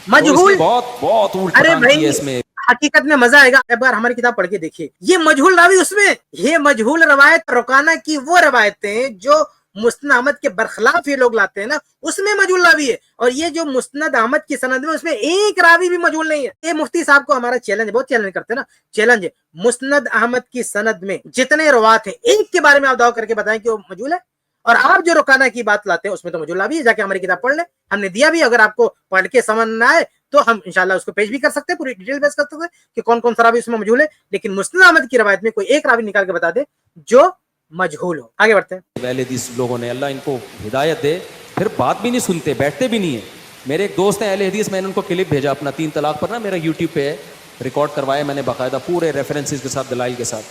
مجہول بہت بہت الٹ پٹانگ کی ہے اس میں. حقیقت میں مزہ آئے گا, ایک بار ہماری کتاب پڑھ کے دیکھیے. یہ مجہول راوی اس میں, یہ مجہول روایت رکانہ کی وہ روایتیں جو مسند احمد کے برخلاف یہ لوگ لاتے ہیں نا، اس میں مجہول راوی ہے، اور یہ جو مسند احمد کی سند میں اس میں ایک راوی بھی مجہول نہیں ہے۔ یہ مفتی صاحب کو ہمارا چیلنج، بہت چیلنج کرتے ہیں نا، چیلنج ہے، مسند احمد کی سند میں جتنے روات ہیں ایک کے بارے میں آپ دعویٰ کر کے بتائیں کہ وہ مجہول ہے، اور آپ جو رکانہ کی بات لاتے ہیں اس میں تو مجہول راوی ہے، جا کے ہماری کتاب پڑھ لیں، ہم نے دیا بھی، اگر آپ کو پڑھ کے سمجھ نہ آئے تو ہم انشاءاللہ اس کو پیش بھی کر سکتے ہیں، پوری ڈیٹیل پیش کر سکتے ہیں کہ کون کون سا راوی اس میں مجہول ہے، لیکن مسند احمد کی روایت میں کوئی ایک راوی نکال کے بتا دے جو مجہول ہو۔ آگے بڑھتے ہیں۔ اہل حدیث لوگوں نے، اللہ ان کو ہدایت دے، پھر بات بھی نہیں سنتے، بیٹھتے بھی نہیں ہیں۔ میرے ایک دوست ہیں اہل حدیث، میں نے ان کو کلپ بھیجا اپنا 3 طلاق پر نا، میرا یوٹیوب پہ ہے، ریکارڈ کروایا میں نے باقاعدہ پورے ریفرنسز کے ساتھ، دلائل کے ساتھ۔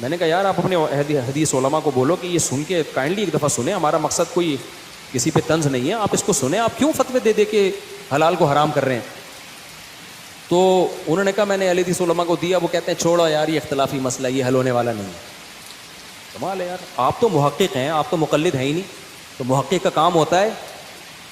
میں نے کہا یار آپ اپنے اہل حدیث علماء کو بولو کہ یہ سن کے کائنڈلی ایک دفعہ سنیں، ہمارا مقصد کوئی کسی پہ طنز نہیں ہے، آپ اس کو سنیں، آپ کیوں فتوے دے دے کے حلال کو حرام کر رہے ہیں؟ تو انہوں نے کہا میں نے اہل حدیث علماء کو دیا، وہ کہتے ہیں چھوڑو یار یہ اختلافی مسئلہ، یہ حل ہونے والا نہیں ہے۔ کمال ہے یار، آپ تو محقق ہیں، آپ تو مقلد ہیں ہی نہیں، تو محقق کا کام ہوتا ہے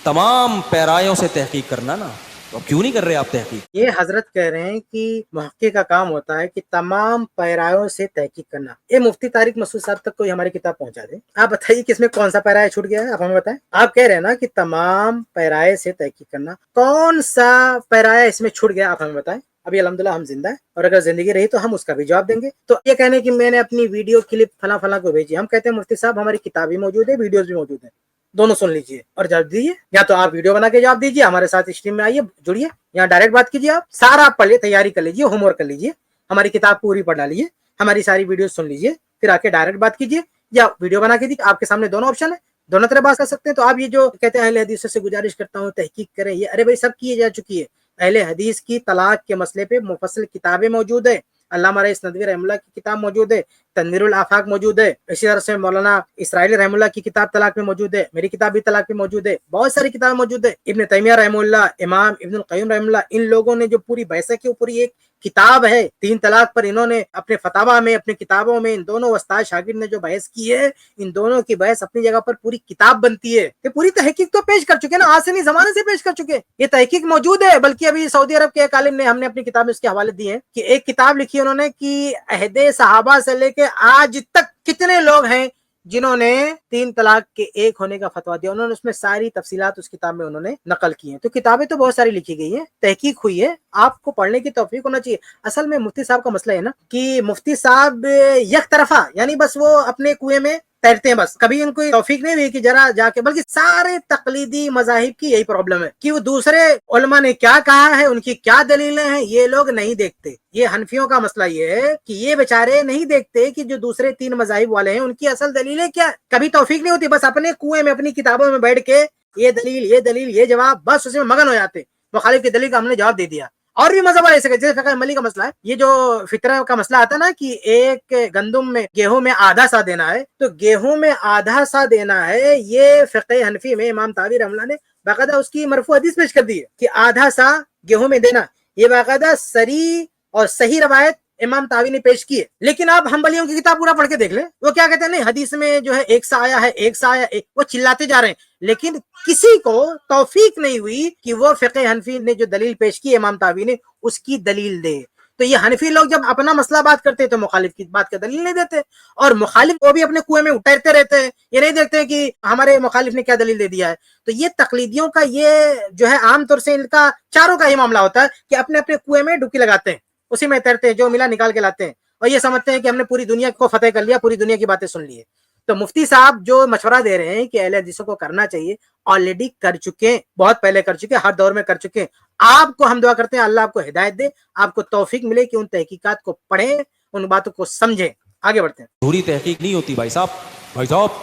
تمام پیرایوں سے تحقیق کرنا نا، تو اب کیوں نہیں کر رہے آپ تحقیق؟ یہ حضرت کہہ رہے ہیں کہ محقق کا کام ہوتا ہے کہ تمام پیرایوں سے تحقیق کرنا۔ یہ مفتی طارق مسعود صاحب تک کوئی ہماری کتاب پہنچا دے، آپ بتائیے کہ اس میں کون سا پیرایا چھوٹ گیا ہے، آپ ہمیں بتائیں۔ آپ کہہ رہے ہیں نا کہ تمام پیرائے سے تحقیق کرنا، کون سا پیرایا اس میں چھوٹ گیا آپ ہمیں بتائیں۔ ابھی الحمدللہ ہم زندہ ہیں، اور اگر زندگی رہی تو ہم اس کا بھی جواب دیں گے۔ تو یہ کہنے کہ میں نے اپنی ویڈیو کلپ فلاں فلاں کو بھیجی، ہم کہتے ہیں مفتی صاحب ہماری کتاب بھی موجود ہے، ویڈیوز بھی موجود ہیں، دونوں سن لیجئے اور جواب دیجیے، یا تو آپ ویڈیو بنا کے جواب دیجیے، ہمارے ساتھ اسٹریم میں آئیے، جڑیے، یہاں ڈائریکٹ بات کیجیے، آپ سارا آپ پڑھ لیے، تیاری کر لیجیے، ہوم ورک کر لیجیے، ہماری کتاب پوری پڑھ ڈالیے، ہماری ساری ویڈیوز سن لیجیے، پھر آ کے ڈائریکٹ بات کیجیے یا ویڈیو بنا کے دیجیے، آپ کے سامنے دونوں آپشن ہے، دونوں طرح بات کر سکتے ہیں۔ تو آپ یہ جو کہتے ہیں اہل حدیث سے گزارش کرتا ہوں تحقیق کریں، یہ ارے بھائی سب کی جا چکی ہے۔ اہل حدیث کی طلاق کے مسئلے پہ مفصل کتابیں موجود ہیں، علامہ رئیس ندوی رحمہ اللہ کی کتاب موجود ہے، تنویر الآفاق موجود ہے، اسی طرح سے مولانا اسرائیلی رحمہ اللہ کی کتاب طلاق میں موجود ہے، میری کتاب بھی طلاق میں موجود ہے، بہت ساری کتابیں موجود ہے، ابن تیمیہ رحمہ اللہ، امام ابن القیم رحمہ اللہ، ان لوگوں نے جو پوری بحث کی، پوری ایک کتاب ہے 3 طلاق پر، انہوں نے اپنے فتاوا میں، اپنی کتابوں میں، ان دونوں استاد شاگرد نے جو بحث کی ہے، ان دونوں کی بحث اپنی جگہ پر پوری کتاب بنتی ہے، یہ پوری تحقیق تو پیش کر چکے نا، آج سے نہیں زمانے سے پیش کر چکے، یہ تحقیق موجود ہے۔ بلکہ ابھی سعودی عرب کے ایک عالم نے، ہم نے اپنی کتاب میں اس کے حوالے دیے ہیں کہ ایک کتاب لکھی انہوں نے کہ عہد صحابہ سے لے کے آج تک کتنے لوگ ہیں جنہوں نے 3 طلاق کے ایک ہونے کا فتویٰ دیا، انہوں نے اس میں ساری تفصیلات اس کتاب میں انہوں نے نقل کی ہیں۔ تو کتابیں تو بہت ساری لکھی گئی ہیں، تحقیق ہوئی ہے، آپ کو پڑھنے کی توفیق ہونا چاہیے۔ اصل میں مفتی صاحب کا مسئلہ ہے نا کہ مفتی صاحب یک طرفہ، یعنی بس وہ اپنے کنویں میں تیرتے ہیں، بس کبھی ان کو توفیق نہیں ہوئی کہ ذرا جا کے، بلکہ سارے تقلیدی مذاہب کی یہی پرابلم ہے کہ وہ دوسرے علماء نے کیا کہا ہے، ان کی کیا دلیلیں ہیں، یہ لوگ نہیں دیکھتے۔ یہ حنفیوں کا مسئلہ یہ ہے کہ یہ بیچارے نہیں دیکھتے کہ جو دوسرے 3 مذاہب والے ہیں ان کی اصل دلیلیں کیا، کبھی توفیق نہیں ہوتی، بس اپنے کنویں میں اپنی کتابوں میں بیٹھ کے یہ دلیل یہ جواب، بس اس میں مگن ہو جاتے، مخالف کی دلیل کا ہم نے جواب دے دیا۔ اور بھی مذہب ایسے جیسے فقہ حنبلی کا مسئلہ ہے، یہ جو فطرہ کا مسئلہ آتا ہے نا کہ ایک گندم میں گیہوں میں آدھا سا دینا ہے، تو گیہوں میں آدھا سا دینا ہے، یہ فقہ حنفی میں امام طاوی رحمہ اللہ نے باقاعدہ اس کی مرفوع حدیث پیش کر دی ہے کہ آدھا سا گیہوں میں دینا، یہ باقاعدہ صریح اور صحیح روایت امام طاوی نے پیش کی ہے۔ لیکن آپ حنبلیوں کی کتاب پورا پڑھ کے دیکھ لیں، وہ کیا کہتے ہیں، نہیں حدیث میں جو ہے ایک سا آیا ہے، ایک سا آیا، وہ چلاتے جا رہے ہیں، لیکن کسی کو توفیق نہیں ہوئی کہ وہ فقہ حنفی نے جو دلیل پیش کی امام طاوی نے اس کی دلیل دے۔ تو یہ حنفی لوگ جب اپنا مسئلہ بات کرتے ہیں تو مخالف کی بات کا دلیل نہیں دیتے، اور مخالف کو بھی اپنے کنویں میں اٹھتے رہتے ہیں، یہ نہیں دیکھتے ہیں کہ ہمارے مخالف نے کیا دلیل دے دیا ہے۔ تو یہ تقلیدیوں کا یہ جو ہے عام طور سے ان کا چاروں کا یہ معاملہ ہوتا ہے کہ اپنے اپنے کنویں میں ڈبکی لگاتے ہیں، اسی میں تیرتے ہیں، جو ملا نکال کے لاتے ہیں، اور یہ سمجھتے ہیں کہ ہم نے پوری دنیا کو فتح کر لیا، پوری دنیا کی باتیں سن لی ہے۔ تو مفتی صاحب جو مشورہ دے رہے ہیں کہ اہل حدیثوں کو کرنا چاہیے، آلریڈی کر چکے ہیں، بہت پہلے کر چکے ہیں، ہر دور میں کر چکے ہیں۔ آپ کو ہم دعا کرتے ہیں اللہ آپ کو ہدایت دے، آپ کو توفیق ملے کہ ان تحقیقات کو پڑھیں، ان باتوں کو سمجھیں۔ آگے بڑھتے ہیں۔ پوری تحقیق نہیں ہوتی بھائی صاحب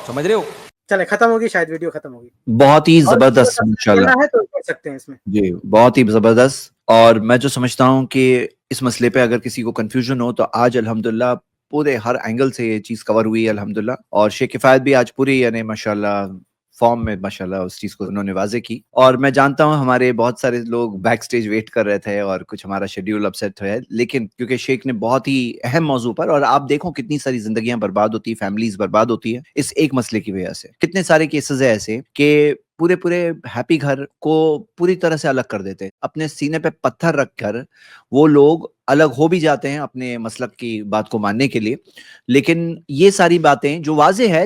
سمجھ رہے ہو؟ چلے ختم ہوگی، شاید ویڈیو ختم ہوگی، بہت ہی اور زبردست ماشاءاللہ ہے تو پڑھ سکتے ہیں اس میں۔ جی، بہت ہی زبردست۔ اور میں جو سمجھتا ہوں کہ اس مسئلے پہ اگر کسی کو کنفیوژن ہو تو آج الحمدللہ پورے ہر اینگل سے یہ چیز کور ہوئی ہے الحمدللہ، اور شیخ کفایت بھی آج پوری یعنی ماشاءاللہ فارم میں ماشاءاللہ اس چیز کو انہوں نے واضح کی۔ اور میں جانتا ہوں ہمارے بہت سارے لوگ بیک سٹیج ویٹ کر رہے تھے اور کچھ ہمارا شیڈیول اپسیٹ ہے، لیکن کیونکہ شیخ نے بہت ہی اہم موضوع پر، اور آپ دیکھو کتنی ساری زندگیاں برباد ہوتی، فیملیز برباد ہوتی ہے اس ایک مسئلے کی وجہ سے۔ کتنے سارے کیسز ہیں ایسے کہ پورے ہیپی گھر کو پوری طرح سے الگ کر دیتے، اپنے سینے پہ پتھر رکھ کر وہ لوگ الگ ہو بھی جاتے ہیں اپنے مسلک کی بات کو ماننے کے لیے، لیکن یہ ساری باتیں جو واضح ہے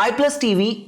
iPlus TV